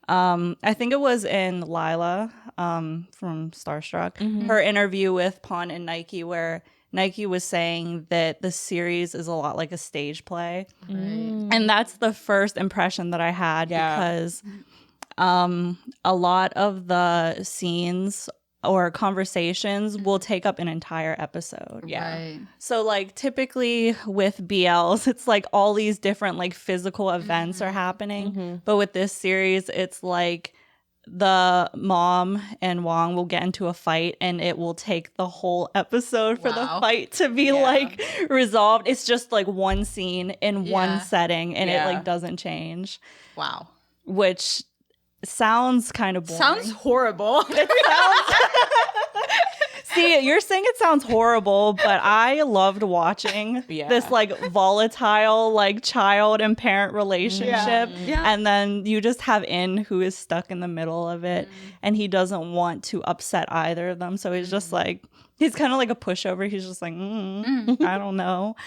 I think it was in Lila from Starstruck, her interview with Pon and Nike, where Nike was saying that the series is a lot like a stage play. And that's the first impression that I had because a lot of the scenes or conversations will take up an entire episode. Right. So like typically with BLs, it's like all these different like physical events are happening. But with this series, it's like the mom and Wong will get into a fight and it will take the whole episode for the fight to be like resolved. It's just like one scene in one setting and it like doesn't change. Wow. Which sounds kind of boring. Sounds horrible. See, you're saying it sounds horrible, but I loved watching this like volatile like child and parent relationship. And then you just have In who is stuck in the middle of it and he doesn't want to upset either of them. So he's just like, he's kind of like a pushover. He's just like, I don't know.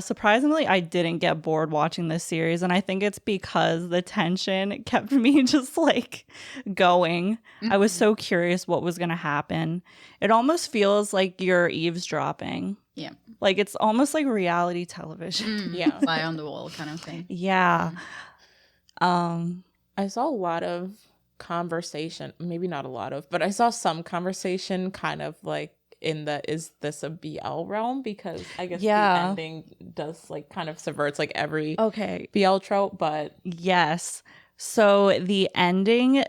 Surprisingly, I didn't get bored watching this series. And I think it's because the tension kept me just like going. I was so curious what was going to happen. It almost feels like you're eavesdropping. Yeah. Like it's almost like reality television. Fly on the wall kind of thing. Yeah. I saw a lot of conversation, maybe not a lot of, but I saw some conversation kind of like in the is this a BL realm, because I guess the ending does like kind of subverts like every BL trope. But yes, so the ending,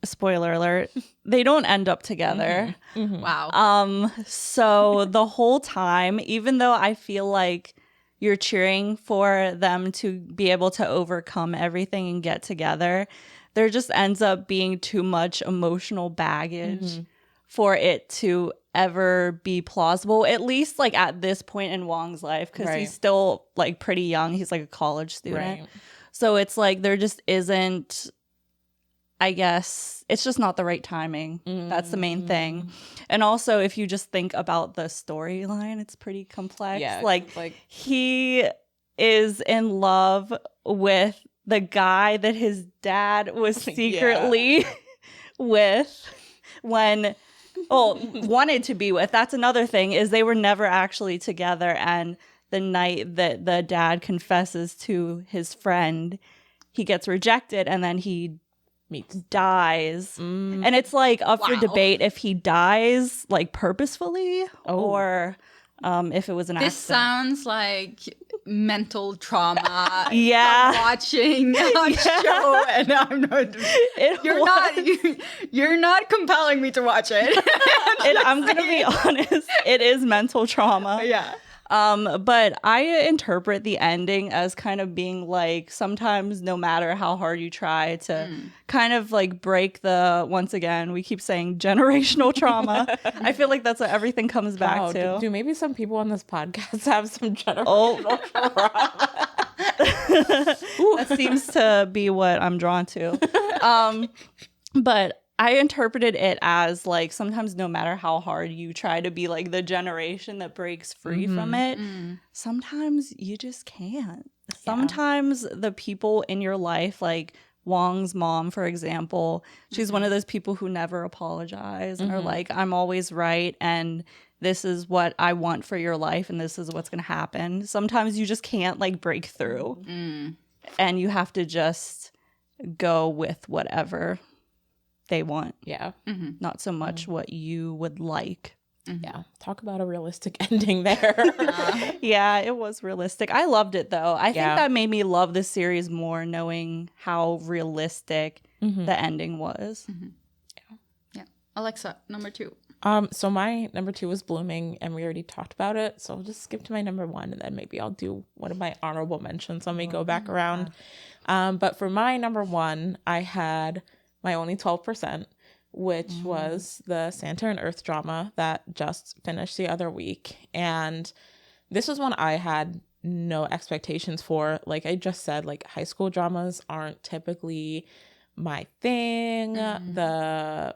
spoiler alert, they don't end up together. Wow. So the whole time, even though I feel like you're cheering for them to be able to overcome everything and get together, there just ends up being too much emotional baggage for it to ever be plausible, at least like at this point in Wong's life, because he's still like pretty young. He's like a college student. So it's like there just isn't, I guess, it's just not the right timing. That's the main thing. And also, if you just think about the storyline, it's pretty complex. Like he is in love with the guy that his dad was secretly with when wanted to be with. That's another thing, is they were never actually together, and the night that the dad confesses to his friend, he gets rejected and then he dies. And it's like up for debate if he dies like purposefully or if it was an This accident. sounds like mental trauma. Yeah. From watching a show, and I'm not. You're not compelling me to watch it. I'm gonna be honest. It is mental trauma. Yeah. But I interpret the ending as kind of being like sometimes no matter how hard you try to kind of like break the, once again, we keep saying generational trauma. I feel like that's what everything comes back to. Do maybe some people on this podcast have some generational trauma? That seems to be what I'm drawn to. But I interpreted it as like sometimes no matter how hard you try to be like the generation that breaks free from it, sometimes you just can't. Yeah. Sometimes the people in your life, like Wong's mom, for example, she's one of those people who never apologize or like, I'm always right and this is what I want for your life and this is what's going to happen. Sometimes you just can't like break through and you have to just go with whatever they want. Yeah. Not so much what you would like. Yeah. Talk about a realistic ending there. Yeah, it was realistic. I loved it though. I think that made me love this series more, knowing how realistic the ending was. Yeah. Alexa, number 2. So my number 2 was Blueming, and we already talked about it. So I'll just skip to my number 1, and then maybe I'll do one of my honorable mentions. Let me go back around. But for my number 1, I had my Only 12%, which was the Santa and Earth drama that just finished the other week. And this was one I had no expectations for. Like I just said, like high school dramas aren't typically my thing. The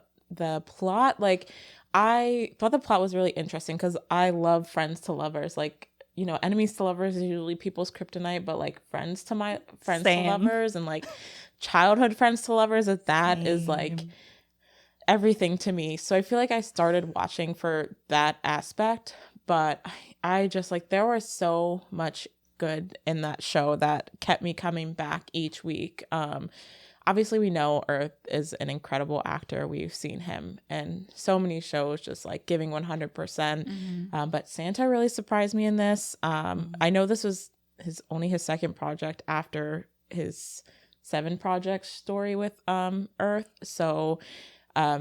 plot, like I thought the plot was really interesting because I love friends to lovers. Like, you know, enemies to lovers is usually people's kryptonite, but like friends to lovers and like childhood friends to lovers, that is like everything to me. So I feel like I started watching for that aspect, but I just like, there was so much good in that show that kept me coming back each week. Obviously we know Earth is an incredible actor. We've seen him in so many shows, just like giving 100%. But Santa really surprised me in this. I know this was only his second project after his 7 projects story with Earth. So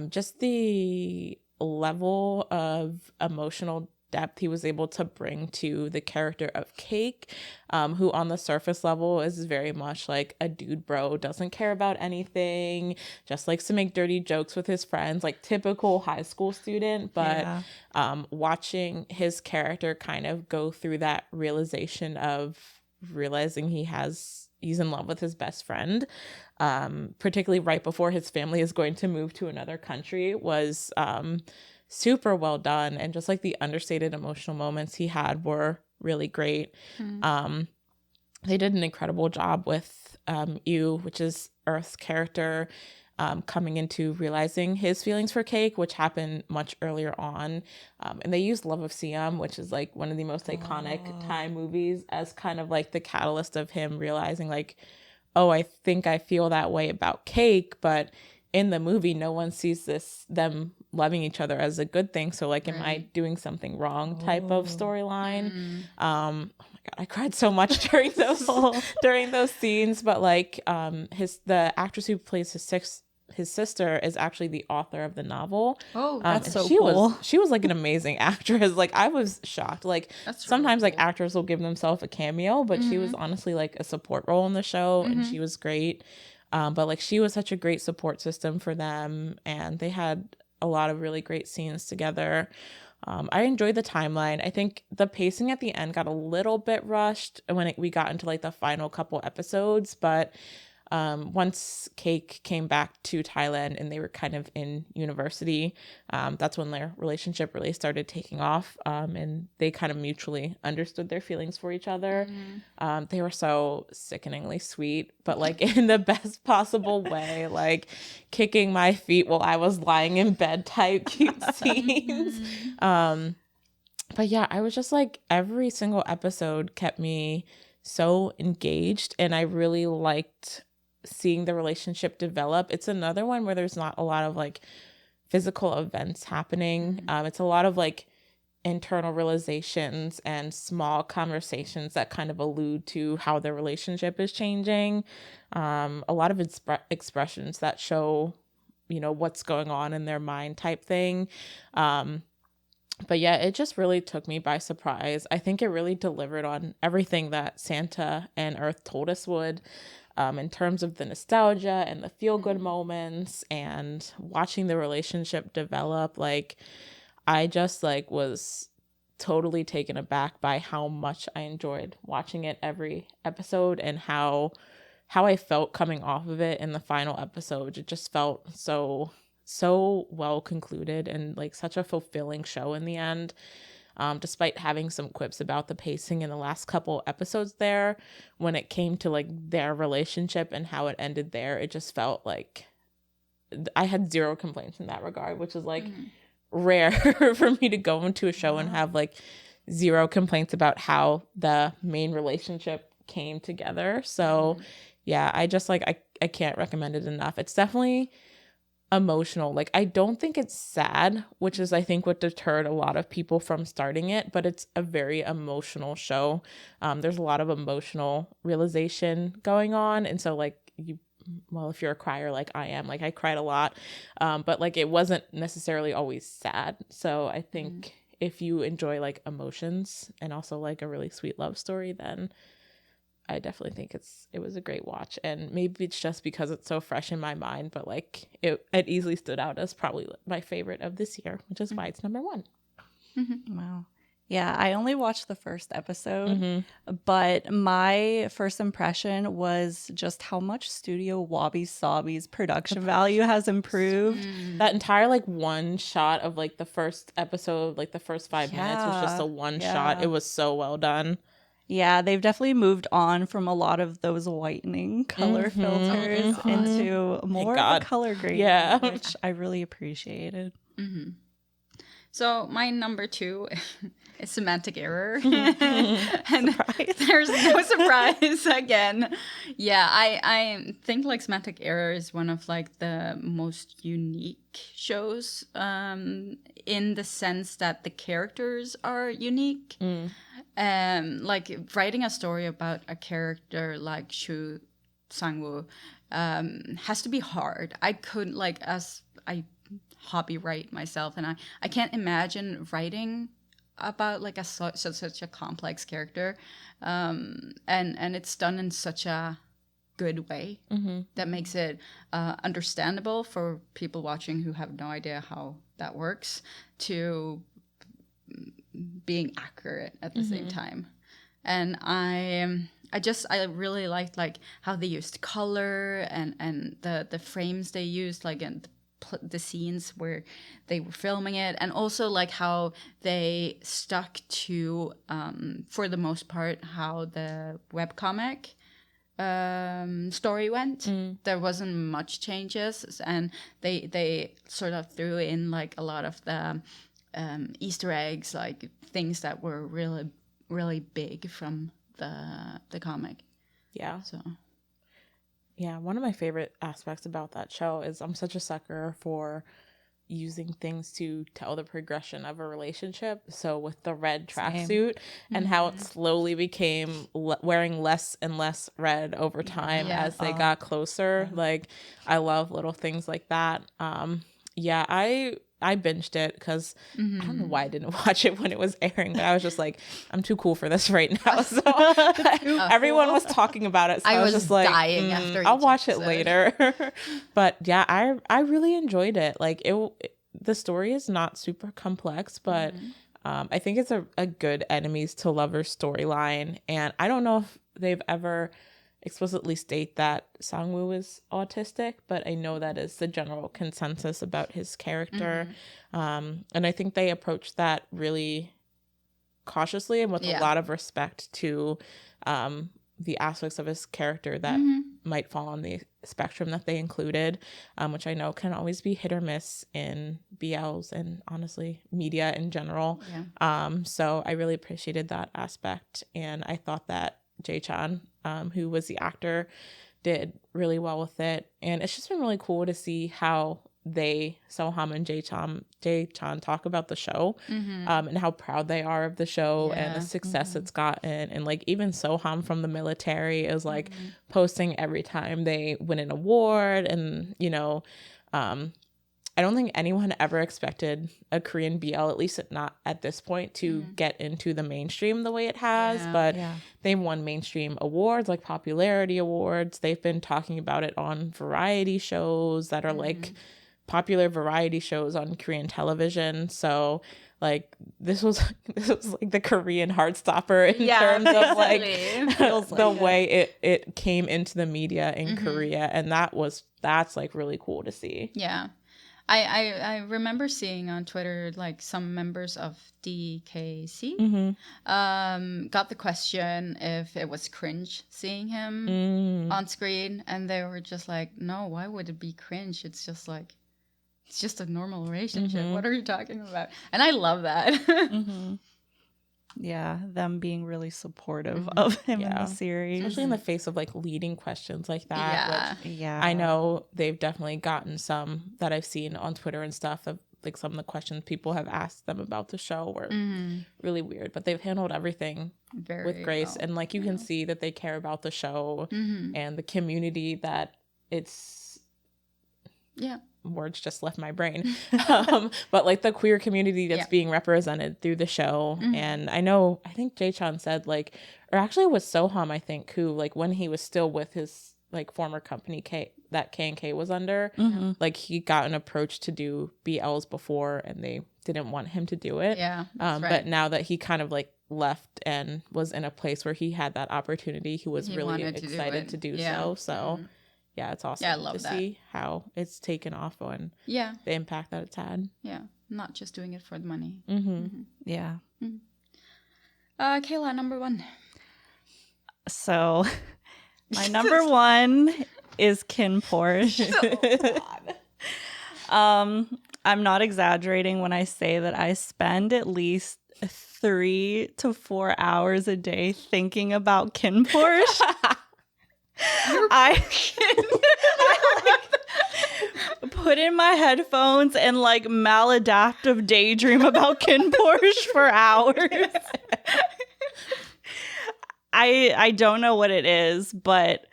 just the level of emotional depth he was able to bring to the character of Cake, who on the surface level is very much like a dude bro, doesn't care about anything, just likes to make dirty jokes with his friends, like typical high school student. But watching his character kind of go through that realization of realizing he's in love with his best friend, particularly right before his family is going to move to another country, was super well done. And just like the understated emotional moments he had were really great. They did an incredible job with Yu, which is Earth's character, coming into realizing his feelings for Cake, which happened much earlier on. And they used Love of Siam, which is like one of the most iconic time movies, as kind of like the catalyst of him realizing like, oh, I think I feel that way about Cake. But in the movie, no one sees them loving each other as a good thing. So like, am I doing something wrong type of storyline? Oh my God, I cried so much during those scenes. But like the actress who plays his sister is actually the author of the novel. Oh, that's so cool. She was like an amazing actress. Like I was shocked. Like sometimes really cool. Like actors will give themselves a cameo, but she was honestly like a support role in the show, and she was great. But like she was such a great support system for them, and they had a lot of really great scenes together. I enjoyed the timeline. I think the pacing at the end got a little bit rushed when we got into like the final couple episodes, but once Cake came back to Thailand and they were kind of in university, that's when their relationship really started taking off, and they kind of mutually understood their feelings for each other. They were so sickeningly sweet, but like in the best possible way, like kicking my feet while I was lying in bed type cute scenes. But yeah, I was just like, every single episode kept me so engaged, and I really liked seeing the relationship develop. It's another one where there's not a lot of like physical events happening. It's a lot of like internal realizations and small conversations that kind of allude to how their relationship is changing. A lot of expressions that show, you know, what's going on in their mind type thing. But yeah, it just really took me by surprise. I think it really delivered on everything that Santa and Earth told us would, in terms of the nostalgia and the feel-good moments and watching the relationship develop. Like, I just like was totally taken aback by how much I enjoyed watching it every episode, and how I felt coming off of it in the final episode. It just felt so well concluded, and like such a fulfilling show in the end. Despite having some quips about the pacing in the last couple episodes there, when it came to like their relationship and how it ended there, it just felt like I had zero complaints in that regard, which is like rare for me to go into a show and have like zero complaints about how the main relationship came together. So yeah, I just like, I can't recommend it enough. It's definitely emotional. Like, I don't think it's sad, which is I think what deterred a lot of people from starting it, but it's a very emotional show. There's a lot of emotional realization going on, and so like if you're a crier like I am, like I cried a lot, but like it wasn't necessarily always sad. So I think if you enjoy like emotions and also like a really sweet love story, then I definitely think it was a great watch. And maybe it's just because it's so fresh in my mind, but like it easily stood out as probably my favorite of this year, which is why it's number 1. Wow. Yeah, I only watched the first episode, but my first impression was just how much Studio Wabi Sabi's production value has improved. That entire like one shot of like the first episode, like the first 5 minutes was just a one shot. It was so well done. Yeah, they've definitely moved on from a lot of those whitening color filters into more of a color grading, which I really appreciated. So my number 2 is Semantic Error. And there's no surprise again. Yeah, I think like Semantic Error is one of like the most unique shows, in the sense that the characters are unique. Like writing a story about a character like Shu Sang-woo has to be hard. I couldn't, like, as I hobby write myself, and I can't imagine writing about like such a complex character, and it's done in such a good way that makes it understandable for people watching who have no idea how that works, to being accurate at the same time. And I really liked like how they used color and the frames they used, like, and the scenes where they were filming it, and also like how they stuck to, for the most part, how the webcomic story went. There wasn't much changes, and they sort of threw in like a lot of the Easter eggs, like things that were really, really big from the comic. Yeah. So yeah, one of my favorite aspects about that show is I'm such a sucker for using things to tell the progression of a relationship. So with the red tracksuit and how it slowly became wearing less and less red over time as they got closer. Like, I love little things like that. Yeah, I binged it because I don't know why I didn't watch it when it was airing, but I was just like, I'm too cool for this right now. So everyone was talking about it. So I was just like, dying after I'll watch it later. But yeah, I really enjoyed it. Like the story is not super complex, but I think it's a good enemies to lovers storyline. And I don't know if they've ever explicitly state that Sang-woo is autistic, but I know that is the general consensus about his character. And I think they approach that really cautiously and with a lot of respect to the aspects of his character that might fall on the spectrum that they included, which I know can always be hit or miss in BLs and honestly media in general. So I really appreciated that aspect, and I thought that Jae-chan, who was the actor, did really well with it. And it's just been really cool to see how Soham and Jae-chan talk about the show, and how proud they are of the show and the success it's gotten. And like even Soham from the military is like posting every time they win an award. And you know, I don't think anyone ever expected a Korean BL, at least not at this point, to get into the mainstream the way it has. But they've won mainstream awards, like popularity awards. They've been talking about it on variety shows that are like popular variety shows on Korean television. So like this was like the Korean Heartstopper in terms of like the way it came into the media in Korea, and that's like really cool to see. I remember seeing on Twitter like some members of DKC got the question if it was cringe seeing him on screen, and they were just like, no, why would it be cringe? It's just like, it's just a normal relationship. What are you talking about? And I love that. Yeah, them being really supportive of him in the series. Especially in the face of like leading questions like that. Which I know they've definitely gotten some that I've seen on Twitter and stuff of like some of the questions people have asked them about the show were really weird, but they've handled everything with grace. Well. And like you can see that they care about the show and the community that it's words just left my brain. But like the queer community that's being represented through the show. And I think Jae-chan said like, or actually it was Soham, I think, who like when he was still with his like former company that K&K was under, like he got an approach to do BLs before and they didn't want him to do it. But now that he kind of like left and was in a place where he had that opportunity, he was really excited to do so. So yeah, it's awesome I love to see how it's taken off on the impact that it's had. Yeah, not just doing it for the money. Yeah. Kayla, number 1. So my number 1 is KinnPorsche. I'm not exaggerating when I say that I spend at least 3 to 4 hours a day thinking about KinnPorsche. I like, put in my headphones and like maladaptive daydream about KinnPorsche for hours. I don't know what it is, but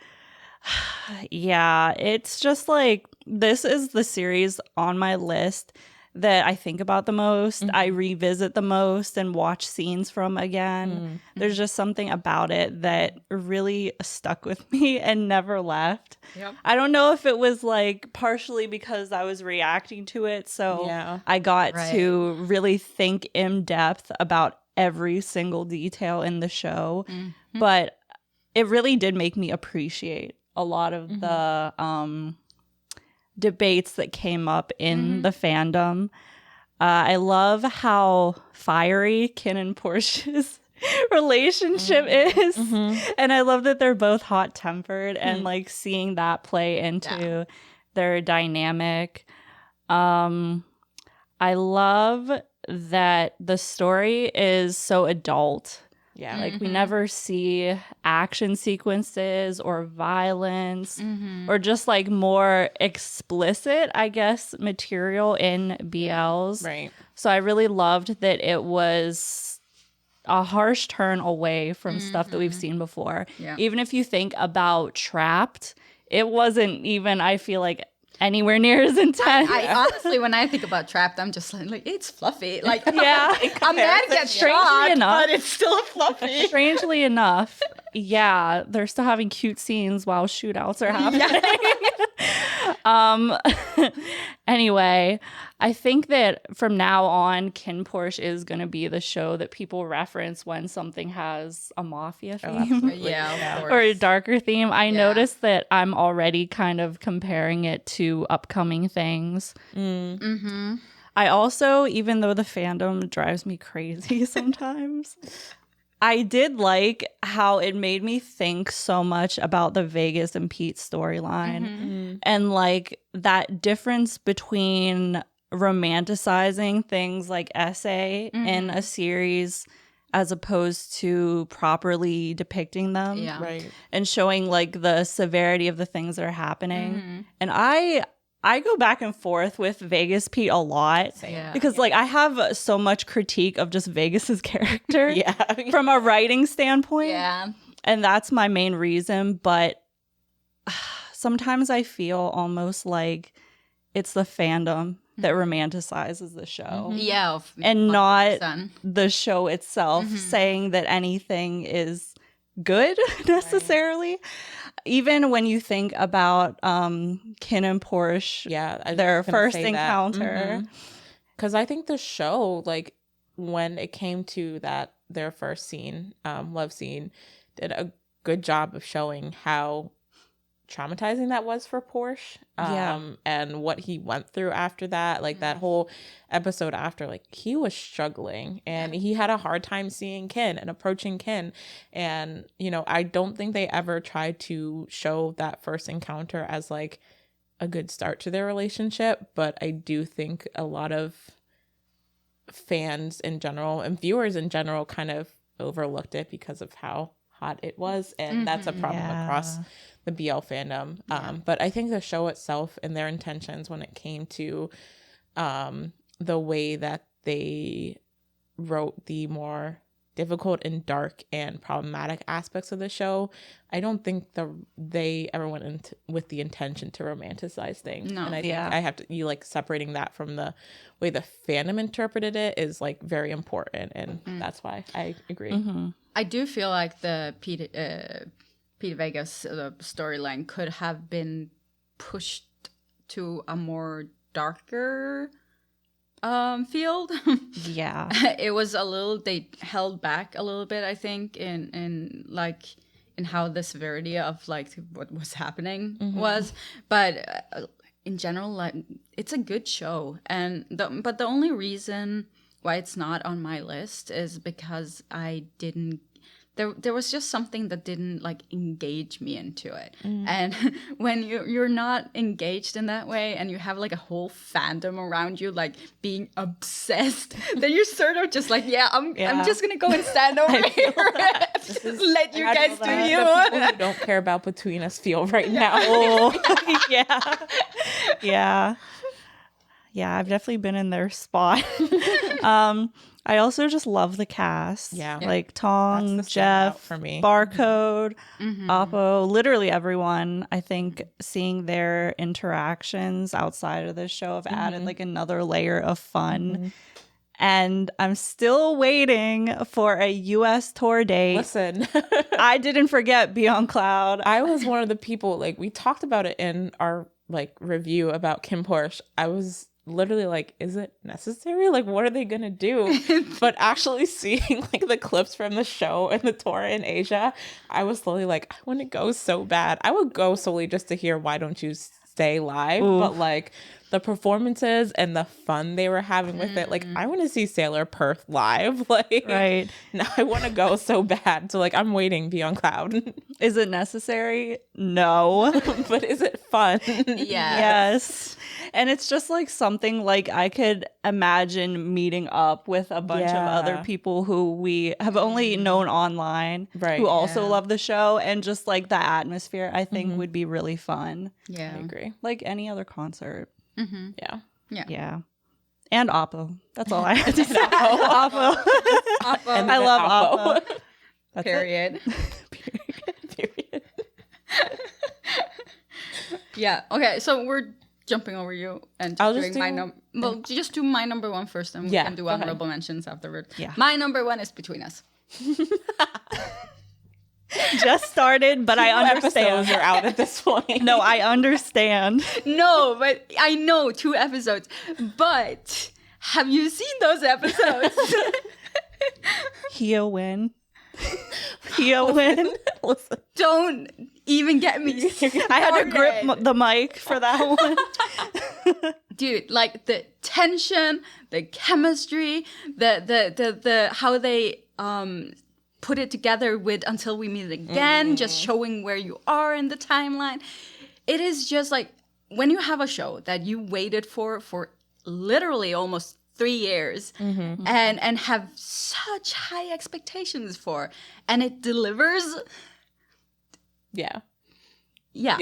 yeah, it's just like this is the series on my list that I think about the most, I revisit the most and watch scenes from again. There's just something about it that really stuck with me and never left. I don't know if it was like partially because I was reacting to it, so I got to really think in depth about every single detail in the show. But it really did make me appreciate a lot of the debates that came up in the fandom. I love how fiery KinnPorsche's relationship is. And I love that they're both hot-tempered and like seeing that play into their dynamic. I love that the story is so adult. Like we never see action sequences or violence or just like more explicit, I guess, material in BLs. So I really loved that it was a harsh turn away from stuff that we've seen before. Even if you think about Trapped, it wasn't even, I feel like, anywhere near as intense. I honestly, when I think about Trapped, I'm just like it's fluffy. Like, a man gets shot, but it's still fluffy. Strangely enough, they're still having cute scenes while shootouts are happening. Anyway, I think that from now on, KinnPorsche is going to be the show that people reference when something has a mafia theme or a darker theme. I noticed that I'm already kind of comparing it to upcoming things. I also, even though the fandom drives me crazy sometimes, I did like how it made me think so much about the Vegas and Pete storyline and like that difference between romanticizing things like SA in a series as opposed to properly depicting them Right. and showing like the severity of the things that are happening. And I go back and forth with Vegas Pete a lot because like I have so much critique of just Vegas's character from a writing standpoint. Yeah. And that's my main reason. But sometimes I feel almost like it's the fandom that romanticizes the show. Yeah. And not 100%. the show itself saying that anything is good necessarily. Even when you think about Kin and Porsche, their first encounter. Because I think the show, like when it came to their first scene, love scene, did a good job of showing how traumatizing that was for Porsche, and what he went through after that. Like that whole episode after, like he was struggling and he had a hard time seeing Kin and approaching Kin. And you know, I don't think they ever tried to show that first encounter as like a good start to their relationship, but I do think a lot of fans in general and viewers in general kind of overlooked it because of how hot it was, and that's a problem across the BL fandom. But I think the show itself and their intentions when it came to the way that they wrote the more difficult and dark and problematic aspects of the show, I don't think they ever went into with the intention to romanticize things. No. And I think I have to, you like separating that from the way the fandom interpreted it is like very important, and that's why I agree. I do feel like the Pete Vegas storyline could have been pushed to a more darker field. It was a little, they held back a little bit, I think, in how the severity of like what was happening was, but in general, like it's a good show, and but the only reason why it's not on my list is because I didn't. There was just something that didn't like engage me into it. And when you're not engaged in that way and you have like a whole fandom around you like being obsessed, then you're sort of just like, I'm just gonna go and stand over here. Let you guys do you. The people who don't care about Between Us feel right now. Yeah, I've definitely been in their spot. I also just love the cast. Like Tong, Jeff, for me. Barcode, Oppo, literally everyone. I think seeing their interactions outside of the show have added like another layer of fun. And I'm still waiting for a US tour date. Listen, I didn't forget Beyond Cloud. I was one of the people, like we talked about it in our like review about KinnPorsche. I was literally like, is it necessary? Like, what are they gonna do? But actually seeing like the clips from the show and the tour in Asia, I was slowly like, I want to go so bad. I would go solely just to hear Why Don't You Stay live. But like the performances and the fun they were having with it, like I want to see Sailor Perth live. Like, right now I want to go so bad. So like I'm waiting Beyond Cloud. Is it necessary? No. But is it fun? Yes. And it's just like something like I could imagine meeting up with a bunch of other people who we have only known online, who also love the show, and just like the atmosphere I think would be really fun. I agree. Like any other concert. Yeah. And Oppo. That's all I have to say. Oppo. Oppo. I love Oppo. Period. Period. Yeah. Okay. So we're jumping over you and I'll doing just my number. Well, just do my number one first, and we can do honorable mentions afterward. Yeah. My number one is Between Us. Just started, but I understand. Episodes are out at this point. No, I understand. No, but I know 2 episodes. But have you seen those episodes? He'll win. He'll win. Listen. Don't even get me started. I had to grip the mic for that one. Dude, like the tension, the chemistry, the how they put it together with Until We Meet Again, just showing where you are in the timeline. It is just like when you have a show that you waited for literally almost 3 years and have such high expectations for, and it delivers. Yeah. Yeah.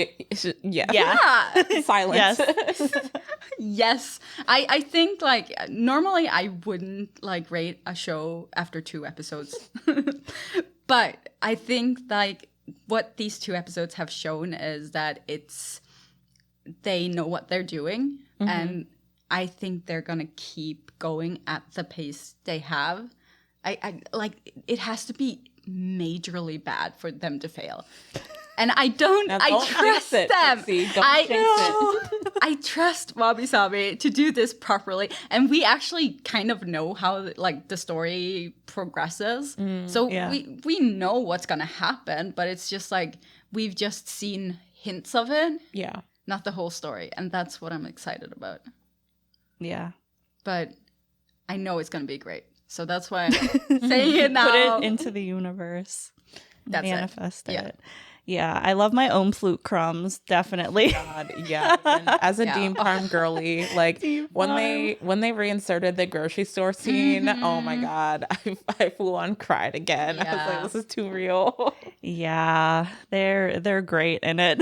Silence. Yes. Yes. I think like normally I wouldn't like rate a show after 2 episodes. But I think like what these 2 episodes have shown is that they know what they're doing, and I think they're gonna keep going at the pace they have. I like it has to be majorly bad for them to fail. And I trust them. I trust Wabi Sabi to do this properly. And we actually kind of know how like the story progresses. So we know what's gonna happen, but it's just like we've just seen hints of it. Yeah. Not the whole story. And that's what I'm excited about. Yeah. But I know it's gonna be great. So that's why I'm saying it now. Put it into the universe. That's Manifest it. it. Yeah, I love my own flute crumbs, definitely. God, yeah. And as a Dean Parm girly, like when they reinserted the grocery store scene, oh my God, I full on cried again. I was like, this is too real. Yeah, they're great in it.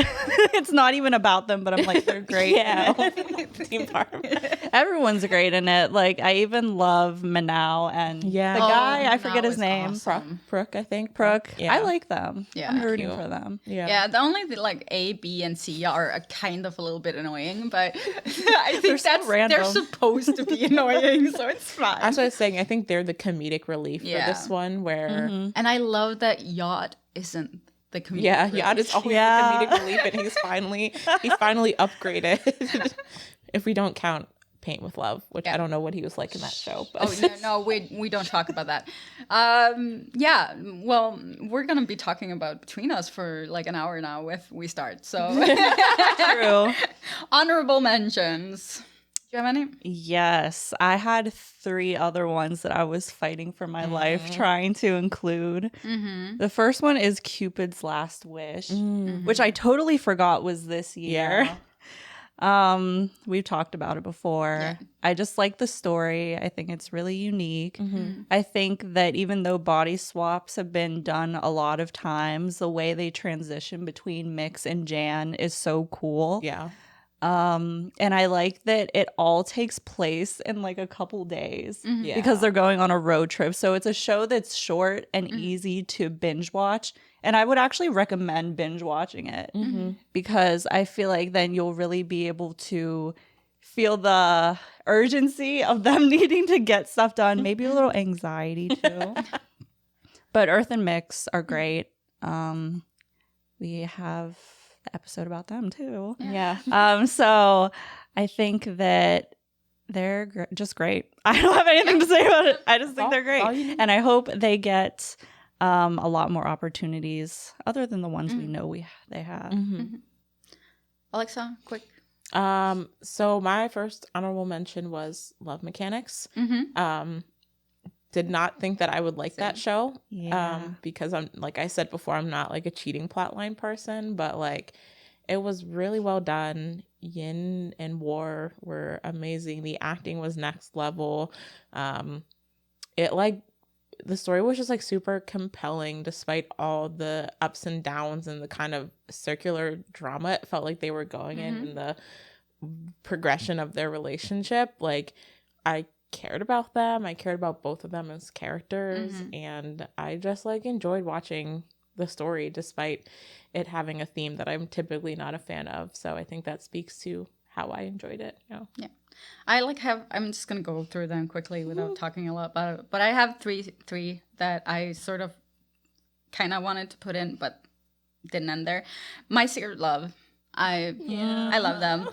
It's not even about them, but I'm like, they're great. Yeah, Dean Parm. Everyone's great in it. Like I even love Manal and the guy, I forget his name. Awesome. Prook, I think. Prook. Yeah. I like them. Yeah. I'm rooting for them. Yeah, the only like A, B, and C are a kind of a little bit annoying, but I think they're supposed to be annoying, so it's fine. That's what I was saying. I think they're the comedic relief for this one, where and I love that Yacht isn't the comedic. Yeah, relief. Yacht is always the comedic relief, and he's finally upgraded. If we don't count Paint with Love, which I don't know what he was like in that show. But. No, we don't talk about that. Yeah, well, we're gonna be talking about Between Us for like an hour now if we start. So True. Honorable mentions. Do you have any? Yes, I had 3 other ones that I was fighting for my life trying to include. The first one is Cupid's Last Wish, which I totally forgot was this year. Yeah. We've talked about it before. Yeah. I just like the story. I think it's really unique. I think that even though body swaps have been done a lot of times, the way they transition between Mix and Jan is so cool. Yeah. And I like that it all takes place in like a couple days Yeah. because they're going on a road trip. So it's a show that's short and easy to binge watch. And I would actually recommend binge watching it because I feel like then you'll really be able to feel the urgency of them needing to get stuff done. Maybe a little anxiety too. But Earth and Mix are great. We have the episode about them too. Yeah. So I think that they're just great. I don't have anything to say about it. I just think they're great. And I hope they get a lot more opportunities other than the ones we know they have. Alexa, quick. So my first honorable mention was Love Mechanics. Did not think that I would like that show. Because I'm, like I said before, I'm not like a cheating plotline person, but like it was really well done. Yin and War were amazing. The acting was next level. It like the story was just like super compelling despite all the ups and downs and the kind of circular drama it felt like they were going in and the progression of their relationship. Like I cared about them. I cared about both of them as characters, and I just like enjoyed watching the story despite it having a theme that I'm typically not a fan of. So I think that speaks to how I enjoyed it. Yeah. I'm just gonna go through them quickly without talking a lot about it. But I have three that I sort of kind of wanted to put in, but didn't end there. My Secret Love. I love them.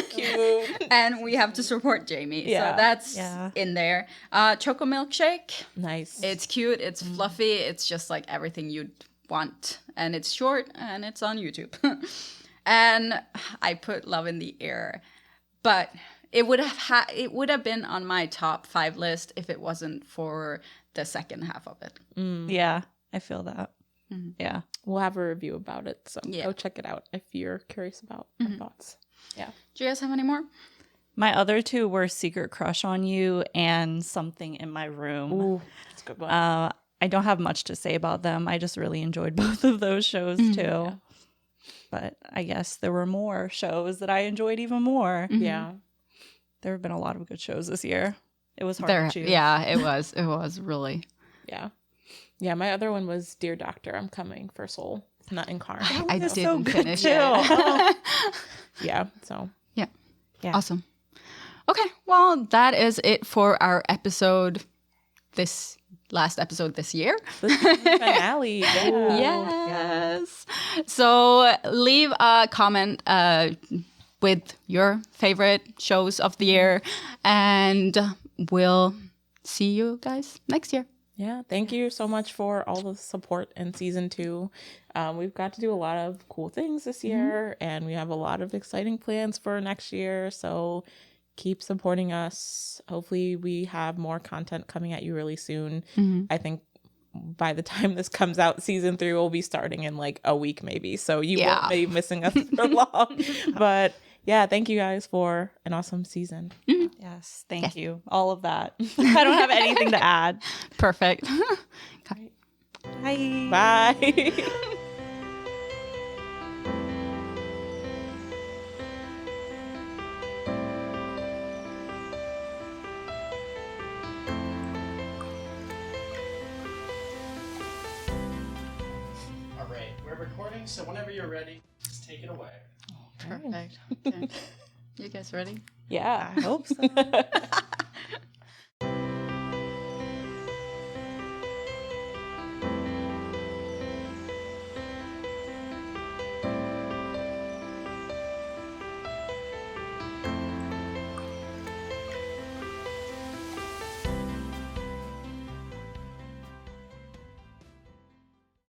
Cute. And we have to support Jamie. Yeah. So that's in there. Choco Milkshake. Nice. It's cute. It's fluffy. It's just like everything you'd want. And it's short and it's on YouTube. And I put Love in the Air. But it would have been on my top 5 list if it wasn't for the second half of it. Yeah. I feel that. Mm-hmm. Yeah. We'll have a review about it, so Yeah. go check it out if you're curious about my thoughts. Yeah. Do you guys have any more? My other two were Secret Crush on You and Something in My Room. Ooh, that's a good one. I don't have much to say about them. I just really enjoyed both of those shows too. Yeah. But I guess there were more shows that I enjoyed even more. Yeah. There have been a lot of good shows this year. It was hard to choose. Yeah, it was. It was really. Yeah. Yeah, my other one was Dear Doctor, I'm Coming for Soul. It's not in car. I was didn't so good finish too. it. Yeah, so. Yeah. Yeah. Awesome. Okay, well, that is it for our episode, this last episode this year. The season finale. Yeah. Yes. So leave a comment with your favorite shows of the year, and we'll see you guys next year. Yeah, thank you so much for all the support in season 2. We've got to do a lot of cool things this year, and we have a lot of exciting plans for next year. So keep supporting us. Hopefully we have more content coming at you really soon. I think by the time this comes out, season 3 will be starting in like a week maybe. So you won't be missing us for long. But yeah, thank you guys for an awesome season. Yes, thank you. All of that. I don't have anything to add. Perfect. Bye. Bye. All right, we're recording, so whenever you're ready, just take it away. Perfect. Okay. You guys ready? Yeah. I hope so.